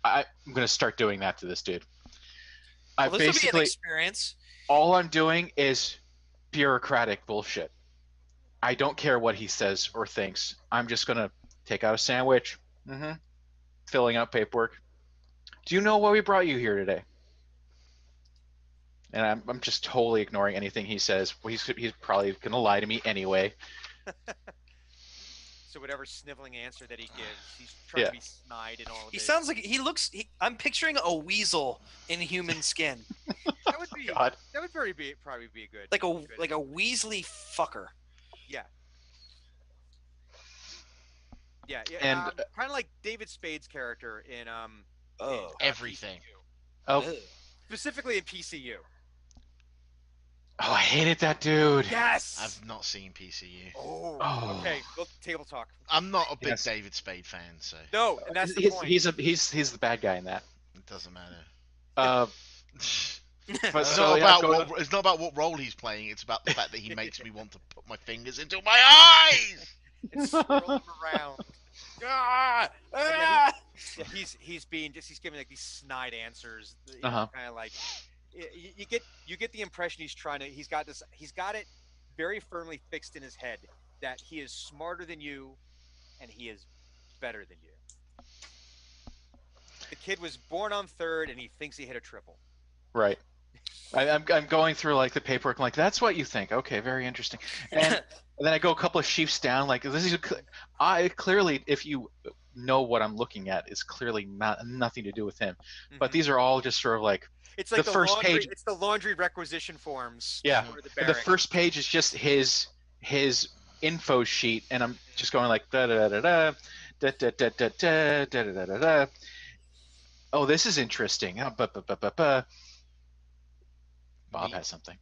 I'm going to start doing that to this dude. Well, this will be an experience. All I'm doing is bureaucratic bullshit. I don't care what he says or thinks. I'm just going to take out a sandwich, filling out paperwork. Do you know why we brought you here today? And I'm just totally ignoring anything he says. Well, he's probably going to lie to me anyway. So whatever sniveling answer that he gives, he's trying to be snide and all of He sounds like I'm picturing a weasel in human skin. That would be God. That would probably be a good like a Weasley fucker. Yeah. Yeah, and kind of like David Spade's character in everything. Specifically in PCU. Oh, I hated that dude. Yes. I've not seen PCU. Oh. Okay. Well, table talk. I'm not a big David Spade fan, so. No, and that's the point. He's the bad guy in that. It doesn't matter. It's not about what role he's playing. It's about the fact that he makes me want to put my fingers into my eyes. It's swirling around. He's giving like these snide answers. Kind of like you get the impression he's got it very firmly fixed in his head that he is smarter than you and he is better than you. The kid was born on third and he thinks he hit a triple. Right. I'm going through like the paperwork. I'm like, that's what you think. Okay, very interesting. And then I go a couple of sheets down. Like this is, I clearly, if you know what I'm looking at, is clearly nothing to do with him. But these are all just sort of like It's like the first laundry, page. It's the laundry requisition forms. Yeah, for the the barracks. first page is just his info sheet, and I'm just going like da da da da da da da da da da da da da. Oh, this is interesting. Bob has something.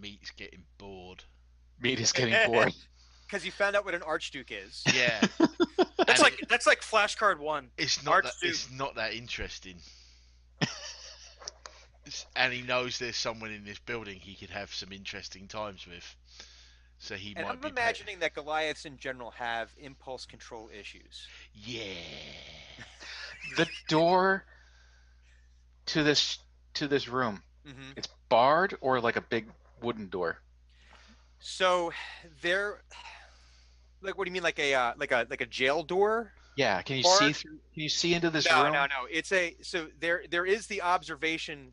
Meat's getting bored. Meat is getting bored. Because you found out what an archduke is. Yeah. That's And like flashcard 1. it's not that, it's not that interesting. And he knows there's someone in this building he could have some interesting times with. So he And might I'm be imagining that Goliaths in general have impulse control issues. Yeah. The door to this room, Mm-hmm. it's barred or like a big wooden door. So there, like, what do you mean, like a jail door? Yeah, can you Barred? see through? Can you see into this No, room? no. It's so there is the observation,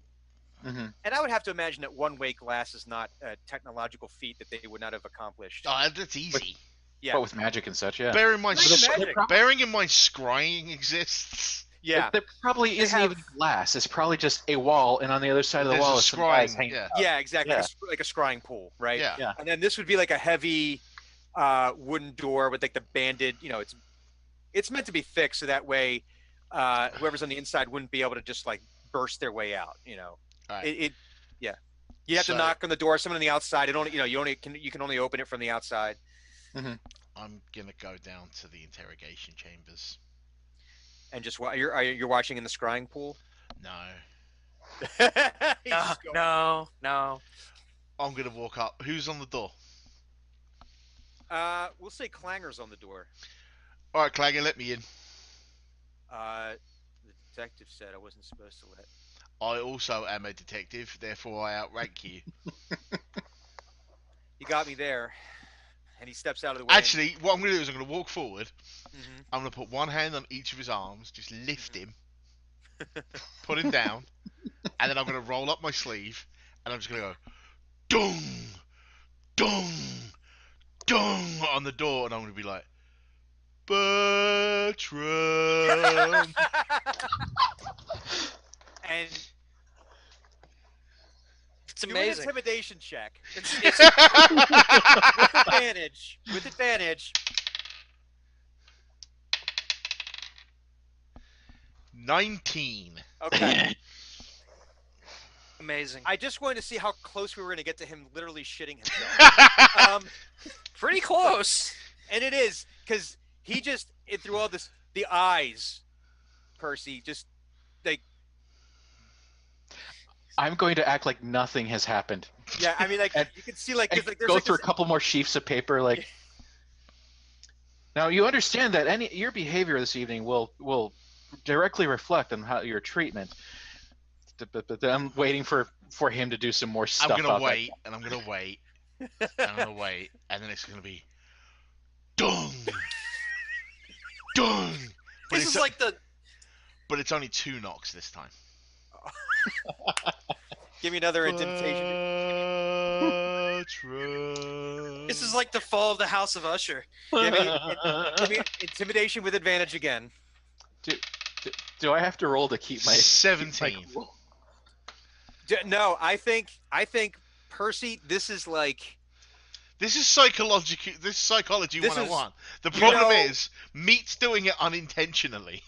Mm-hmm. and I would have to imagine that one-way glass is not a technological feat that they would not have accomplished. Oh, that's easy. Yeah, But with magic and such, yeah. Bearing in mind, Magic. bearing in mind, scrying exists. yeah, There probably isn't have- even glass. It's probably just a wall, and on the other side of the There's wall a is some guys scrying. hanging. Yeah. yeah, exactly. Yeah. Like a scrying pool, right? Yeah. Yeah. And then this would be like a heavy wooden door with like the banded. It's meant to be thick so that way whoever's on the inside wouldn't be able to just like burst their way out. Right. You have So- to knock on the door. Someone on the outside. You can only open it from the outside. I'm gonna go down to the interrogation chambers. And just you're watching in the scrying pool. No. He's just going- No. I'm gonna walk up. Who's on the door? We'll say clangers on the door. All right, Clanger, let me in. The detective said I wasn't supposed to let. I also am a detective, therefore I outrank you. You got me there. And he steps out of the way. Actually, what I'm gonna do is I'm gonna walk forward. Mhm. I'm gonna put one hand on each of his arms, just lift him, put him down, and then I'm gonna roll up my sleeve, and I'm just gonna go, dung, dung, dung on the door, and I'm gonna be like, Bertram. And It's do an amazing. intimidation check. It's With advantage. 19. Okay. amazing. I just wanted to see how close we were going to get to him literally shitting himself. Pretty close. And it is, because he just, through all this, the eyes, Percy, just, like, I'm going to act like nothing has happened. yeah, I mean, like, And- you can see, like, And there's go like through a this, couple more sheets of paper, like. Now you understand that your behavior this evening will directly reflect on how your treatment. But I'm waiting for him to do some more stuff. I'm gonna out wait, and I'm gonna wait, and I'm gonna wait, and then it's gonna be dung, dung. But This it's is like the but it's only 2 knocks this time. give me another intimidation. Bertram. this is like the fall of the House of Usher. Give me intimidation with advantage again. Do I have to roll to keep my 17. cool? No, I think Percy, this is like, This is psychology. This is psychology This is- 101. The problem know- is, Meat's doing it unintentionally.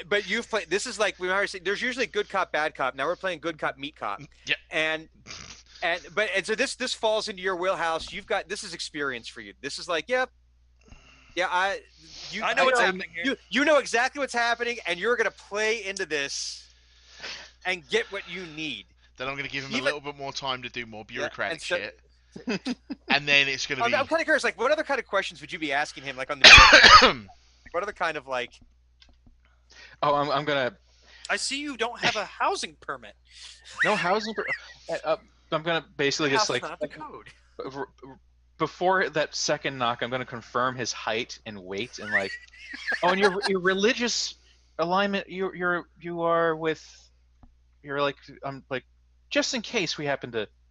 but you've played. This is like we already said. There's usually good cop, bad cop. Now we're playing good cop, meat cop. Yeah. And so this falls into your wheelhouse. You've got this is experience for you. This is like, yep, yeah, I know what's happening here. You know exactly what's happening, and you're gonna play into this and get what you need. Then I'm going to give him Even- a little bit more time to do more bureaucratic and so- shit. And then it's going to I'm be... kind of curious. Like, what other kind of questions would you be asking him? Like on the what other kind of like? Oh, I'm gonna I see you don't have a housing permit. no housing. I'm gonna basically just House is like not the code. before that second knock, I'm gonna confirm his height and weight and like, oh, and your religious alignment. You are with, you're like just in case we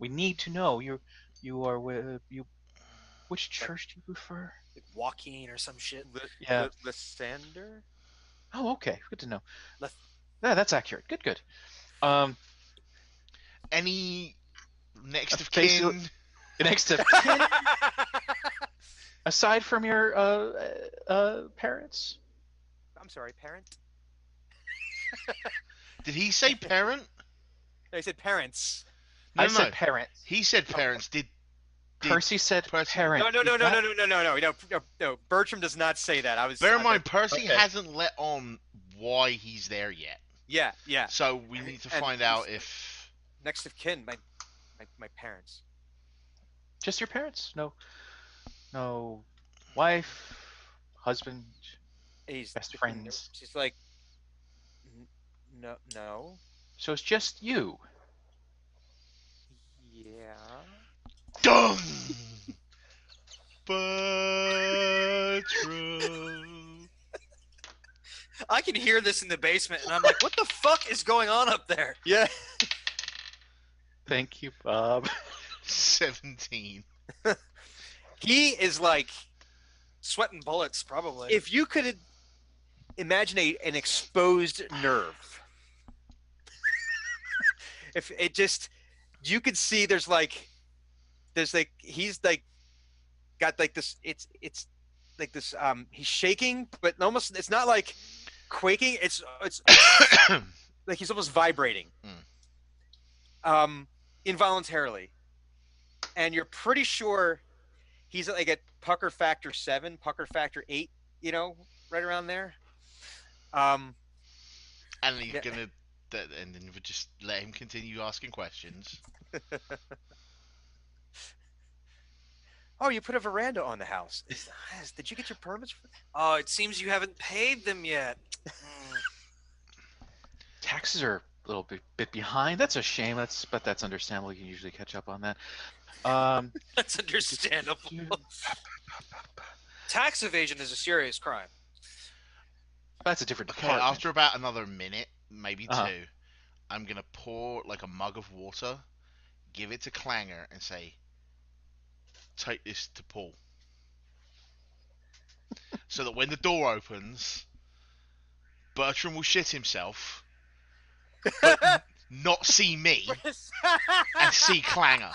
need to know you are with you. Which church do you prefer? Like Joaquin or some shit. Yeah. Lysander? Oh, okay. Good to know. Leth- Yeah, that's accurate. Good. Any next of Basically- kin? Next of kin, aside from your parents. I'm sorry, parent? Did he say parent? No, he said parents. No, I no. said parents. He said parents. Did Percy said Percy- parent. No. Bertram does not say that. Bear in mind, Percy okay. hasn't let on why he's there yet. Yeah. So we need to And- find out if. Next of kin, my parents. Just your parents? No wife, husband. He's Best friends. She's like, no. So it's just you. Yeah. Dung! Bertram. I can hear this in the basement, and I'm like, what the fuck is going on up there? Yeah. Thank you, Bob. 17. He is like, Sweating bullets, probably. if you could imagine an exposed nerve. If it just, you could see there's like he's like got like this. It's like this. He's shaking, but almost it's not like quaking. It's like he's almost vibrating, involuntarily, and you're pretty sure he's like at pucker factor 7, pucker factor 8. You know, right around there. And he's Yeah. gonna. And then we just let him continue asking questions. Oh, you put a veranda on the house. Did you get your permits for that? Oh, it seems you haven't paid them yet. Taxes are a little bit behind. That's a shame. But that's understandable. You can usually catch up on that. That's understandable. Tax evasion is a serious crime. That's a different Okay, department. after about another minute, maybe Uh-huh. 2, I'm gonna pour like a mug of water, give it to Clanger, and say, "Take this to Paul." So that when the door opens, Bertram will shit himself, but not see me, and see Clanger.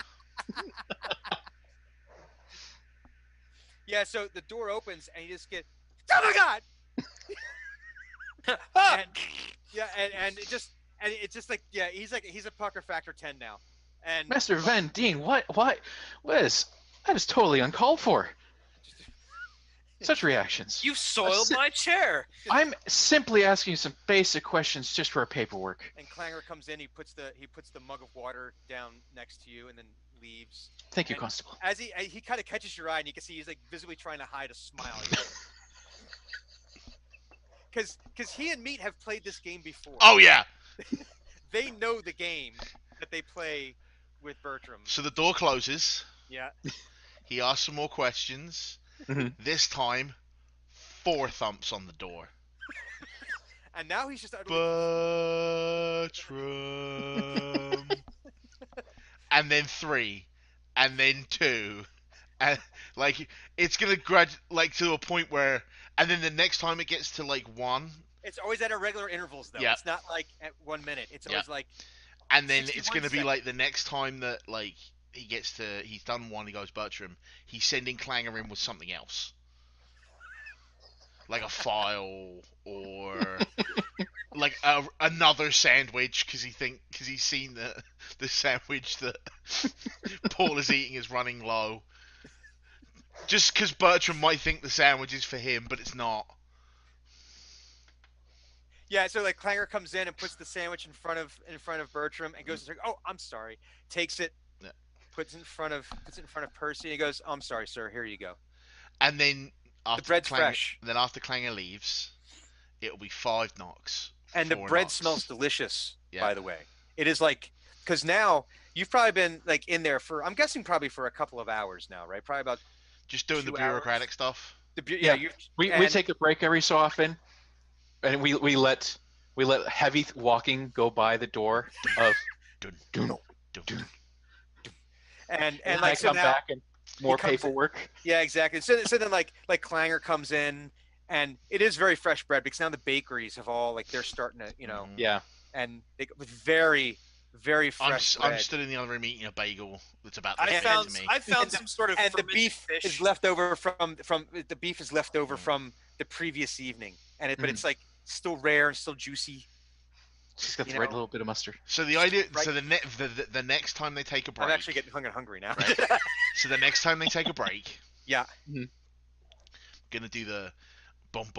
Yeah, so the door opens and you just get, oh my god! and, yeah, and it's just like, yeah, he's a pucker factor 10 now, and Master Van Deen, what is that is totally uncalled for. Such reactions. You soiled my chair. I'm simply asking you some basic questions just for our paperwork. and Clanger comes in, he puts the mug of water down next to you, and then leaves. Thank you, And- Constable. As he kind of catches your eye, and you can see he's like visibly trying to hide a smile. Because he and Meat have played this game before. Oh yeah. They know the game that they play with Bertram. So the door closes. Yeah. He asks some more questions. Mhm. This time, 4 thumps on the door. And now he's just Bertram. And then 3, and then 2, and like it's gonna to a point where, and then the next time it gets to like 1, It's always at irregular intervals, though. Yeah. It's not like at 1 minute. It's always like, and then 61 it's gonna be seconds. like the next time that like he's done 1, he goes Bertram. He's sending Clanger in with something else, like a file or like another sandwich because he's seen the sandwich that Paul is eating is running low. Just because Bertram might think the sandwich is for him, but it's not. yeah. So like Clanger comes in and puts the sandwich in front of Bertram and goes, "Oh, I'm sorry." Takes it, Yeah. puts it in front of Percy. And he goes, "I'm sorry, sir. Here you go." And then after bread's fresh. Then after Clanger leaves, it'll be 5 knocks. And the 4 bread knocks. smells delicious. Yeah. By the way, it is like, because now you've probably been like in there for, I'm guessing probably for a couple of hours now, right? Probably about Just doing the 2 bureaucratic stuff. yeah. Yeah. We take a break every so often, and we let heavy walking go by the door of Dun, do not Dum. And And like I so come now, back and more comes in- paperwork. yeah, exactly. So then like Clanger comes in, and it is very fresh bread because now the bakeries have all like they're starting to Mhm. Yeah. and they with very fresh I'm bread. stood in the other room eating a bagel that's about I this big found to me. I found And the- some sort of and the fermented beef fish. is left over from the beef is left over Mm. from the previous evening, and but Mhm. it's like still rare and still juicy. Just got You the right know. little bit of mustard. So the idea, Right. so the next time they take a break, I'm actually getting hungry now. Right. So the next time they take a break, Yeah. gonna do the bump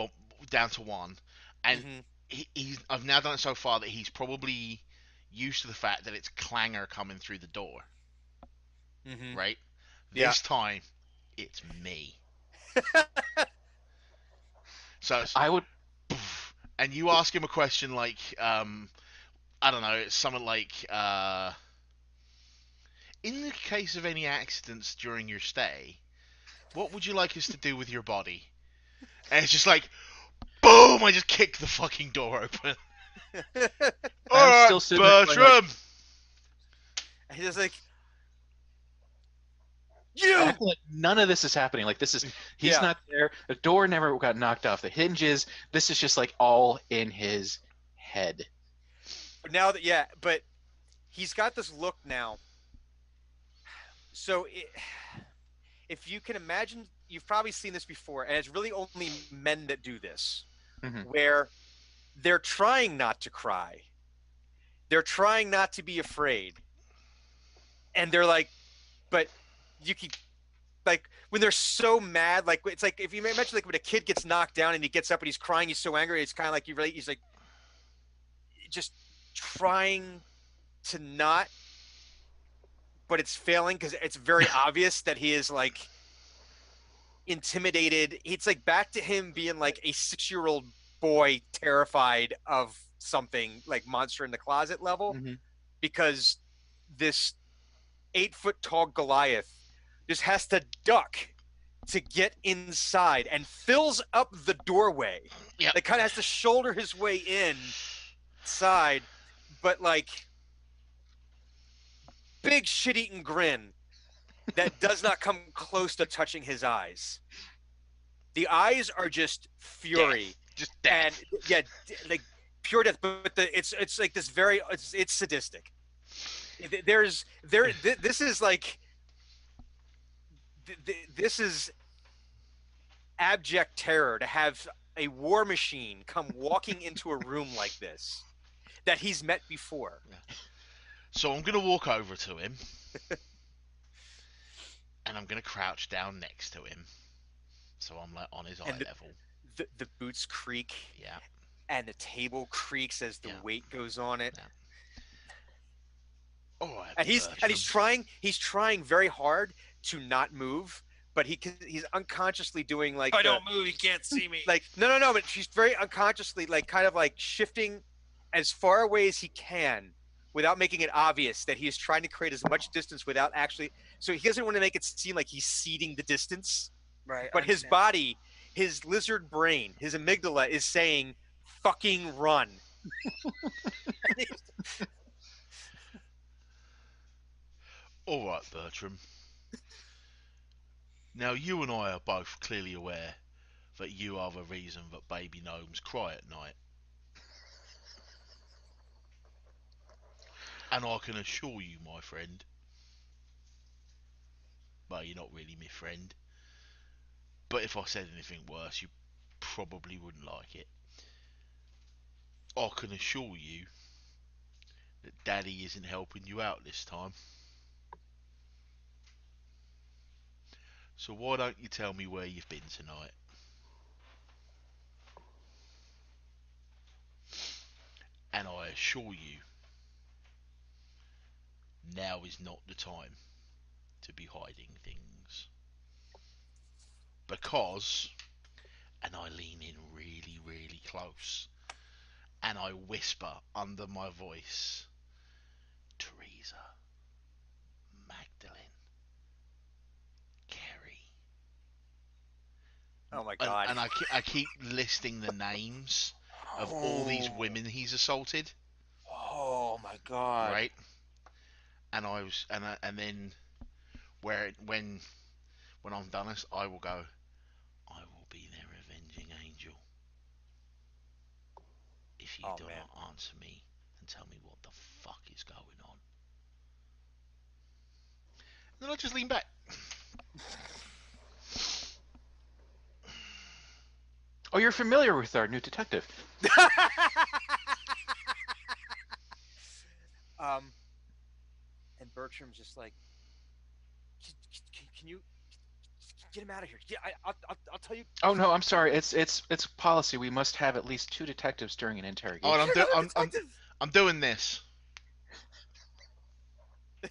down to 1, and Mhm. I've now done it so far that he's probably used to the fact that it's Clanger coming through the door, Mhm. right? Yeah. This time, it's me. So it's, I would. and you ask him a question like, I don't know, it's something like, in the case of any accidents during your stay, what would you like us to do with your body? And it's just like, boom! I just kick the fucking door open. I'm still sitting there going, like, Bertram! He's just like, you. acting like none of this is happening. Like he's Yeah. not there. The door never got knocked off the hinges. This is just like all in his head. But now that but he's got this look now. So if you can imagine, you've probably seen this before, and it's really only men that do this, Mhm. where they're trying not to cry, they're trying not to be afraid, and they're like, but you can, like when they're so mad, like it's like if you imagine like when a kid gets knocked down and he gets up and he's crying, he's so angry, it's kind of like he's like just trying to not, but it's failing because it's very obvious that he is like intimidated. It's like back to him being like a 6-year-old boy terrified of something like monster in the closet level, Mhm. because this 8-foot tall Goliath just has to duck to get inside and fills up the doorway. Yep. Like kind of has to shoulder his way inside, but like big shit-eating grin that does not come close to touching his eyes. The eyes are just fury, Just death. and like pure death. But it's like this very it's sadistic. This is like this is abject terror to have a war machine come walking into a room like this that he's met before. So I'm gonna walk over to him, and I'm gonna crouch down next to him, so I'm like on his eye level. The boots creak, Yeah. and the table creaks as the Yeah. weight goes on it. Yeah. All right. And he's trying very hard to not move, but he's unconsciously doing like If I don't move, you can't see me. like no, but she's very unconsciously like kind of like shifting as far away as he can without making it obvious that he is trying to create as much distance without actually, so he doesn't want to make it seem like he's ceding the distance, Right. but his body, his lizard brain, his amygdala is saying fucking run. All right, Bertram. Now you and I are both clearly aware that you are the reason that baby gnomes cry at night. And I can assure you, my friend, well, you're not really my friend, but if I said anything worse, you probably wouldn't like it. I can assure you that Daddy isn't helping you out this time. So why don't you tell me where you've been tonight? And I assure you, now is not the time to be hiding things. Because, and I lean in really, really close, and I whisper under my voice, Teresa, Magdalene, Kerry. Oh my god. And I keep listing the names of all these women he's assaulted. Oh my god. Right? and then when I'm done this, I will go. I will be their avenging angel if you do not answer me and tell me what the fuck is going on. And then I'll just lean back. Oh, you're familiar with our new detective. And Bertram's just like, can you get him out of here? Yeah, I'll tell you. Oh no, I'm sorry. It's policy. We must have at least 2 detectives during an interrogation. Oh, and I'm doing this.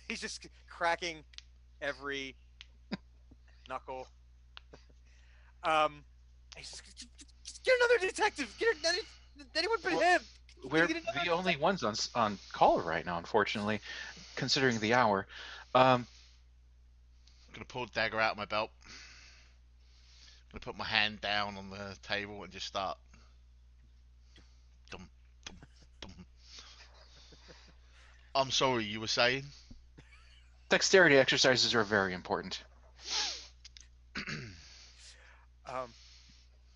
He's just cracking every knuckle. He's just get another detective. Get anyone but him. We're the only ones on call right now, unfortunately, considering the hour. I'm gonna pull a dagger out of my belt. I'm gonna put my hand down on the table and just start. Dum, dum, dum. I'm sorry, you were saying? Dexterity exercises are very important.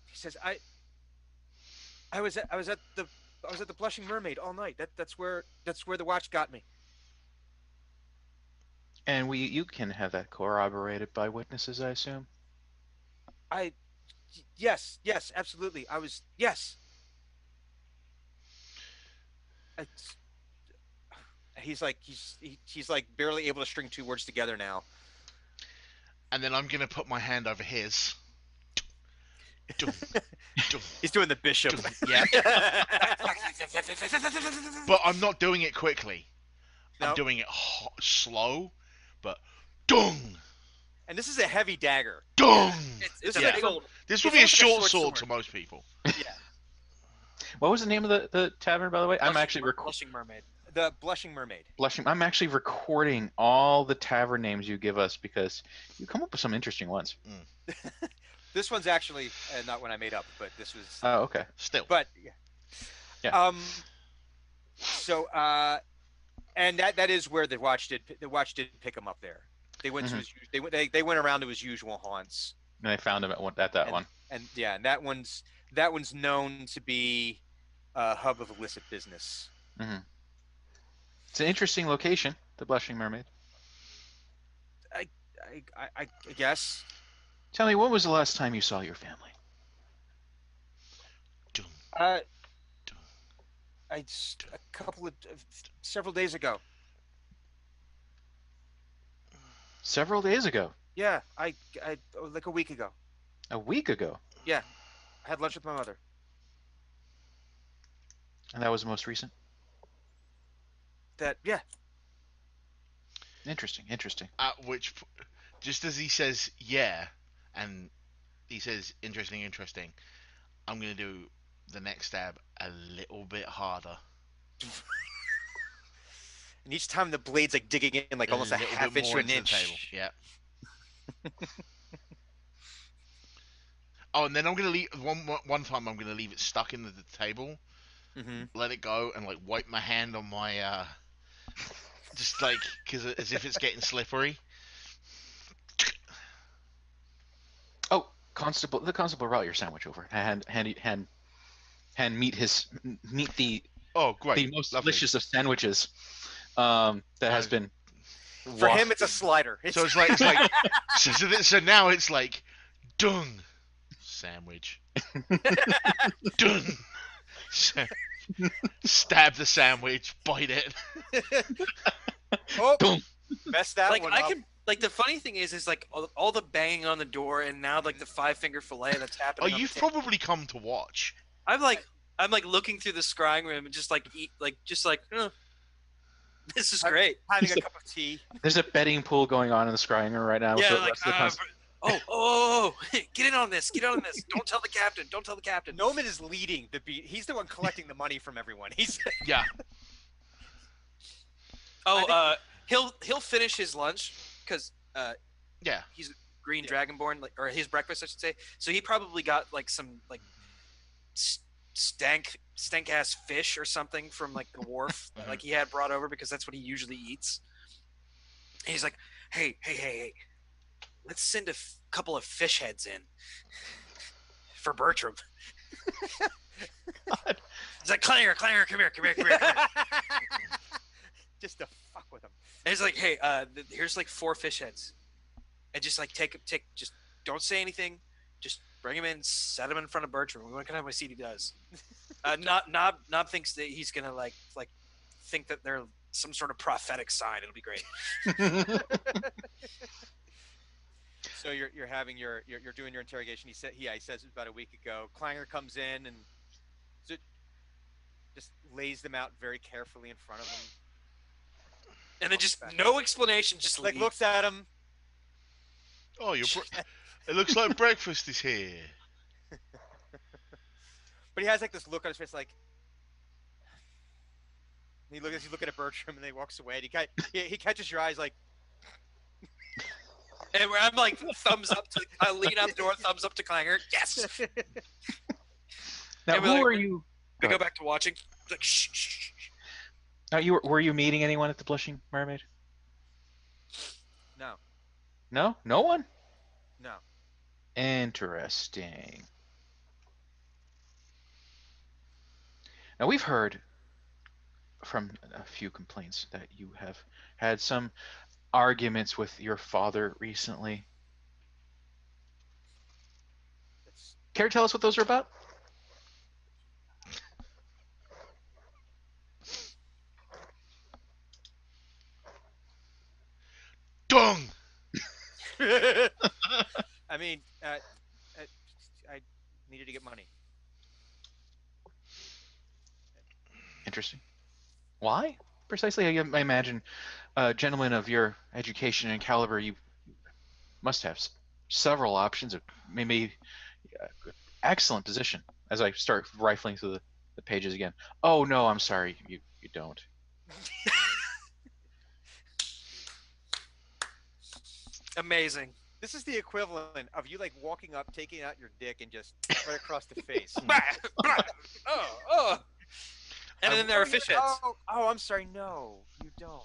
He says, I was at the Blushing Mermaid all night. That's where the watch got me. And you can have that corroborated by witnesses, I assume. Yes, absolutely. Yes. He's like barely able to string 2 words together now. And then I'm gonna put my hand over his. He's doing the bishop. Yeah. But I'm not doing it quickly. No. I'm doing it slow, but dung. And this is a heavy dagger. Dung. This would be a short sword to most people. Yeah. What was the name of the tavern, by the way? I'm actually Blushing Mermaid. The Blushing Mermaid. I'm actually recording all the tavern names you give us because you come up with some interesting ones. This one's actually not one I made up, but this was. Oh, okay. Still. But yeah. So and that is where the watch did pick him up there. They went to his, they went around to his usual haunts. And they found him at that one. And yeah, and that one's known to be a hub of illicit business. Mm-hmm. It's an interesting location, the Blushing Mermaid. I guess. Tell me, when was the last time you saw your family? Several days ago. Several days ago? Yeah, I like a week ago. A week ago? Yeah, I had lunch with my mother. And that was the most recent? Yeah. Interesting. At which, just as he says, yeah, and he says, interesting, I'm going to do the next stab a little bit harder. And each time the blade's like digging in like almost a half inch to an inch. Yeah. Oh, and then I'm going to leave, one time I'm going to leave it stuck in the table, let it go, and like wipe my hand on my, just like, as if it's getting slippery. Oh, the constable brought your sandwich over. Hand meet the great, the most delicious of sandwiches that has been. For him, it's a slider. So it's like so now it's like dung sandwich, dung. Stab the sandwich, bite it. Oh, messed that like one I up. can. Like the funny thing is like all the banging on the door, and now like the 5-finger fillet that's happening. Oh, you've probably come to watch. I'm like looking through the scrying room and just like this is great. Having a cup of tea. There's a betting pool going on in the scrying room right now. Yeah, so like get in on this. Don't tell the captain. Noman is leading the beat. He's the one collecting the money from everyone. He's yeah. He'll finish his lunch because he's a green dragonborn, or his breakfast I should say. So he probably got like some like stank ass fish or something from like the wharf like he had brought over because that's what he usually eats. he's like, hey, let's send a couple of fish heads in for Bertram. He's like, Clanger, come here. Just to fuck with him. And he's like, hey, here's like 4 fish heads, and just like take, just don't say anything, just bring him in, set him in front of Bertram. We want to kind of see what he does. Nob thinks that he's gonna like think that they're some sort of prophetic sign. It'll be great. So you're having you're doing your interrogation. He says about a week ago. Clanger comes in and just lays them out very carefully in front of him. And then just no explanation, just like leave. Looks at him. Oh, it looks like breakfast is here. But he has like this look on his face, like he's looking at Bertram, and then he walks away. And he catches your eyes, like, and I'm like, thumbs up to. I lean out the door, thumbs up to Clanger. Yes. Now, who are you? We go back to watching. Like, shh. Now, were you meeting anyone at the Blushing Mermaid? No. No? No one? No. Interesting. Now, we've heard from a few complaints that you have had some arguments with your father recently. Care to tell us what those are about? Dung! I mean, I needed to get money. Interesting. Why? Precisely, I imagine, gentlemen of your education and caliber, you must have several options of maybe excellent position. As I start rifling through the pages again. Oh no, I'm sorry, you don't. Amazing. This is the equivalent of you like walking up, taking out your dick, and just right across the face. oh. And then there are fish heads. Oh, I'm sorry. No, you don't.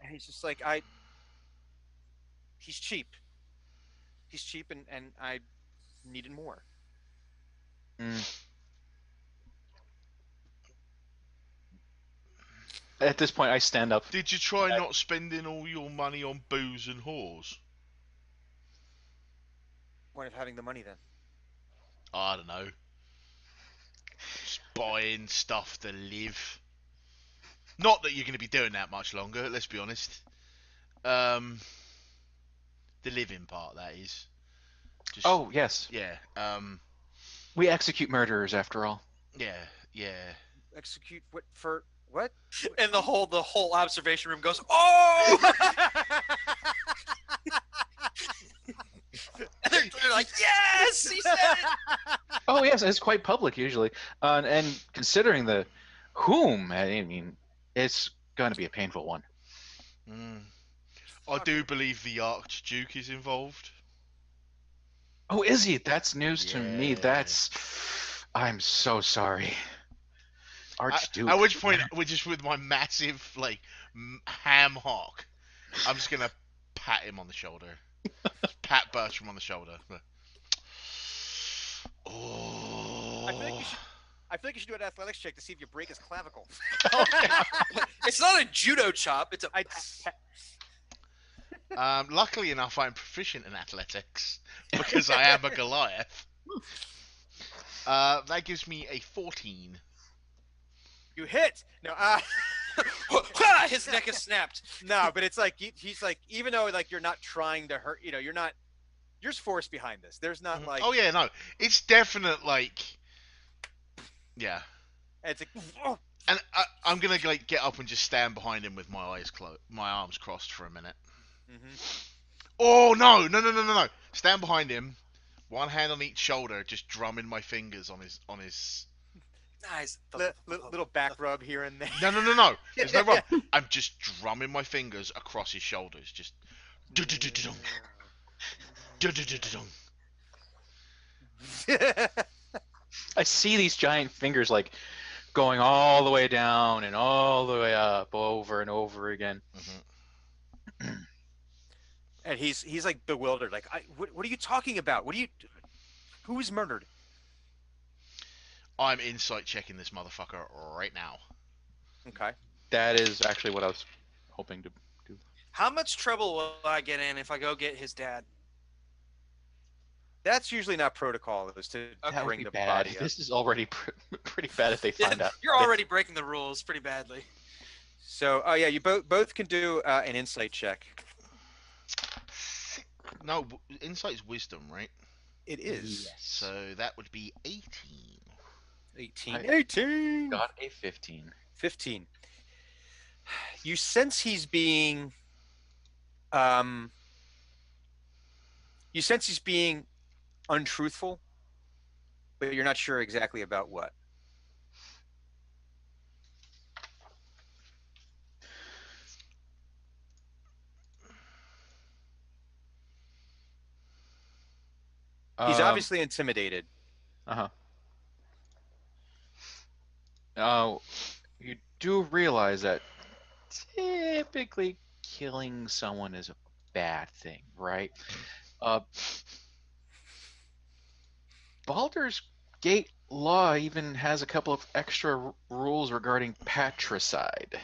And he's just like, he's cheap. He's cheap, and I needed more. At this point, I stand up. Did you try not spending all your money on booze and whores? Point of having the money then? I don't know. Just buying stuff to live. Not that you're going to be doing that much longer, let's be honest. The living part, that is. Just, oh, yes. Yeah. We execute murderers, after all. Yeah. Execute what for? What? And the whole observation room goes, oh! And they're like, yes, he said it. Oh yes, it's quite public usually, and considering the whom, I mean, it's going to be a painful one. I do believe the Archduke is involved. Oh, is he? That's news to me. I'm so sorry. Archduke. At which point, we're just with my massive like ham hock. I'm just gonna pat him on the shoulder. Pat Bertram on the shoulder. Oh. I feel like you should do an athletics check to see if you break his clavicle. It's not a judo chop. It's a. Luckily enough, I'm proficient in athletics because I am a Goliath. That gives me a 14. You hit. No, his neck is snapped. No, but it's like he's like, even though like you're not trying to hurt, you're not. There's force behind this. There's not like. Oh yeah, no, it's definite like. Yeah. And it's like. And I'm gonna like get up and just stand behind him with my arms crossed for a minute. Oh no! Stand behind him, one hand on each shoulder, just drumming my fingers on his. Nice. Little back rub here and there. No. There's no rub. I'm just drumming my fingers across his shoulders, just. I see these giant fingers like going all the way down and all the way up, over and over again. And he's like bewildered. Like, what are you talking about? Who was murdered? I'm insight checking this motherfucker right now. Okay. That is actually what I was hoping to do. How much trouble will I get in if I go get his dad? That's usually not protocol, is to That would bring be the bad. body up. This is already pretty bad if they find out. You're already breaking the rules pretty badly. So, oh yeah, you both can do an insight check. No, insight's wisdom, right? It is. Yes. So that would be 18. 18. I 18. Got a 15. 15. You sense he's being untruthful, but you're not sure exactly about what. He's obviously intimidated. Uh-huh. You do realize that typically killing someone is a bad thing, right? Baldur's Gate law even has a couple of extra rules regarding patricide.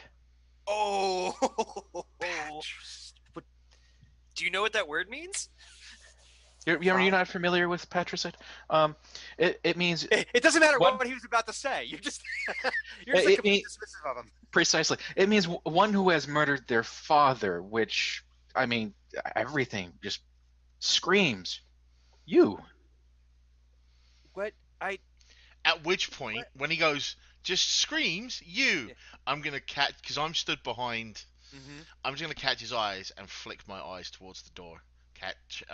Oh. Do you know what that word means? You're not familiar with patricide? It means It doesn't matter One- what he was about to say. You're just like completely dismissive of him. precisely. It means one who has murdered their father, which, I mean, everything just screams, you. What? At which point, when he goes, just screams, you, I'm going to catch, because I'm stood behind, I'm just going to catch his eyes and flick my eyes towards the door. Catch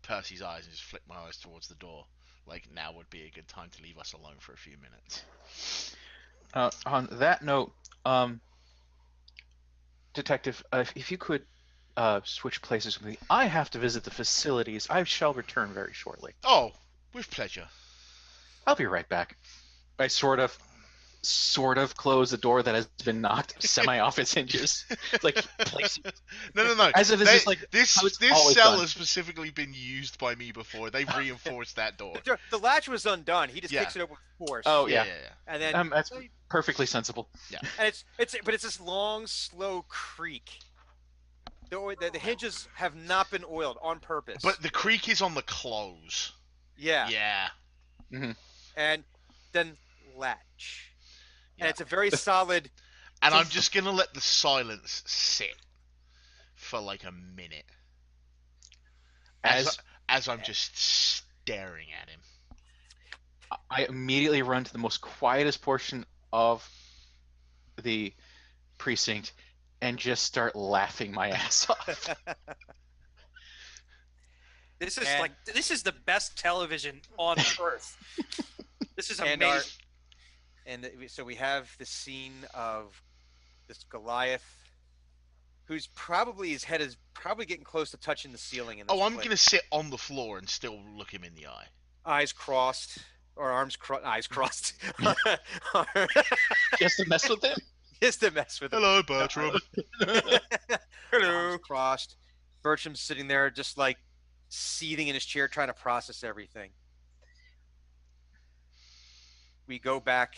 Percy's eyes and just flick my eyes towards the door. Like, now would be a good time to leave us alone for a few minutes. On that note, Detective, if you could switch places with me, I have to visit the facilities. I shall return very shortly. Oh, with pleasure. I'll be right back. I sort of close the door that has been knocked semi off its hinges. Like, placing. No. As if this is like this how it's this always cell done. has specifically been used by me before. They've reinforced that door. The latch was undone. He just Yeah. kicks it open with force. Oh yeah, And then that's perfectly sensible. and it's this long, slow creak. The hinges have not been oiled on purpose. But the creak is on the close. yeah. Yeah. And then latch. Yeah. And it's a very solid. And I'm just gonna let the silence sit for like a minute as I'm just staring at him. I immediately run to the most quietest portion of the precinct and just start laughing my ass off. This is the best television on earth. This is amazing. So we have the scene of this Goliath, who's his head is probably getting close to touching the ceiling. In this I'm place. gonna sit on the floor and still look him in the eye. Eyes crossed, or eyes crossed. Just to mess with him? Just to mess with him. Hello, Bertram. Hello. Arms crossed. Bertram's sitting there just like seething in his chair trying to process everything. We go back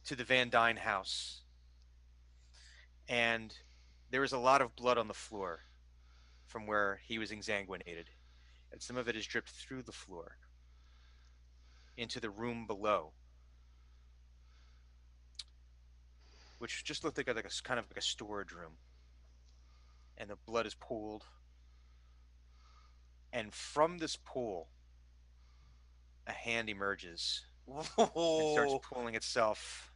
to the Van Dyne house, and there is a lot of blood on the floor from where he was exsanguinated, and some of it has dripped through the floor into the room below, which just looked like a kind of like a storage room, and the blood is pooled, and from this pool a hand emerges and starts pulling itself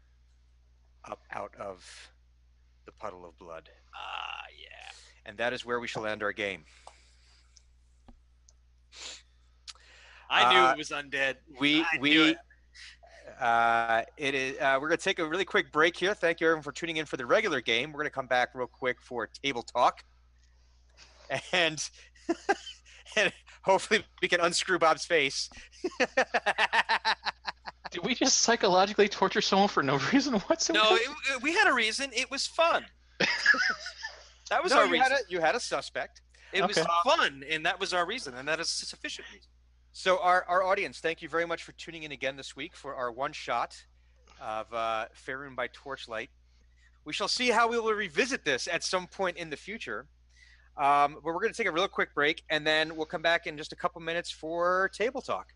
up out of the puddle of blood. Yeah. And that is where we shall end our game. I knew it was undead. It is. We're going to take a really quick break here. Thank you everyone for tuning in for the regular game. We're going to come back real quick for table talk, and and hopefully we can unscrew Bob's face. Did we just psychologically torture someone for no reason whatsoever? No, we had a reason. It was fun. That was No, our you reason. you had a suspect. It was Okay. fun, and that was our reason, and that is a sufficient reason. So our audience, thank you very much for tuning in again this week for our one shot of Faerun by Torchlight. We shall see how we will revisit this at some point in the future. But we're going to take a real quick break, and then we'll come back in just a couple minutes for Table Talk.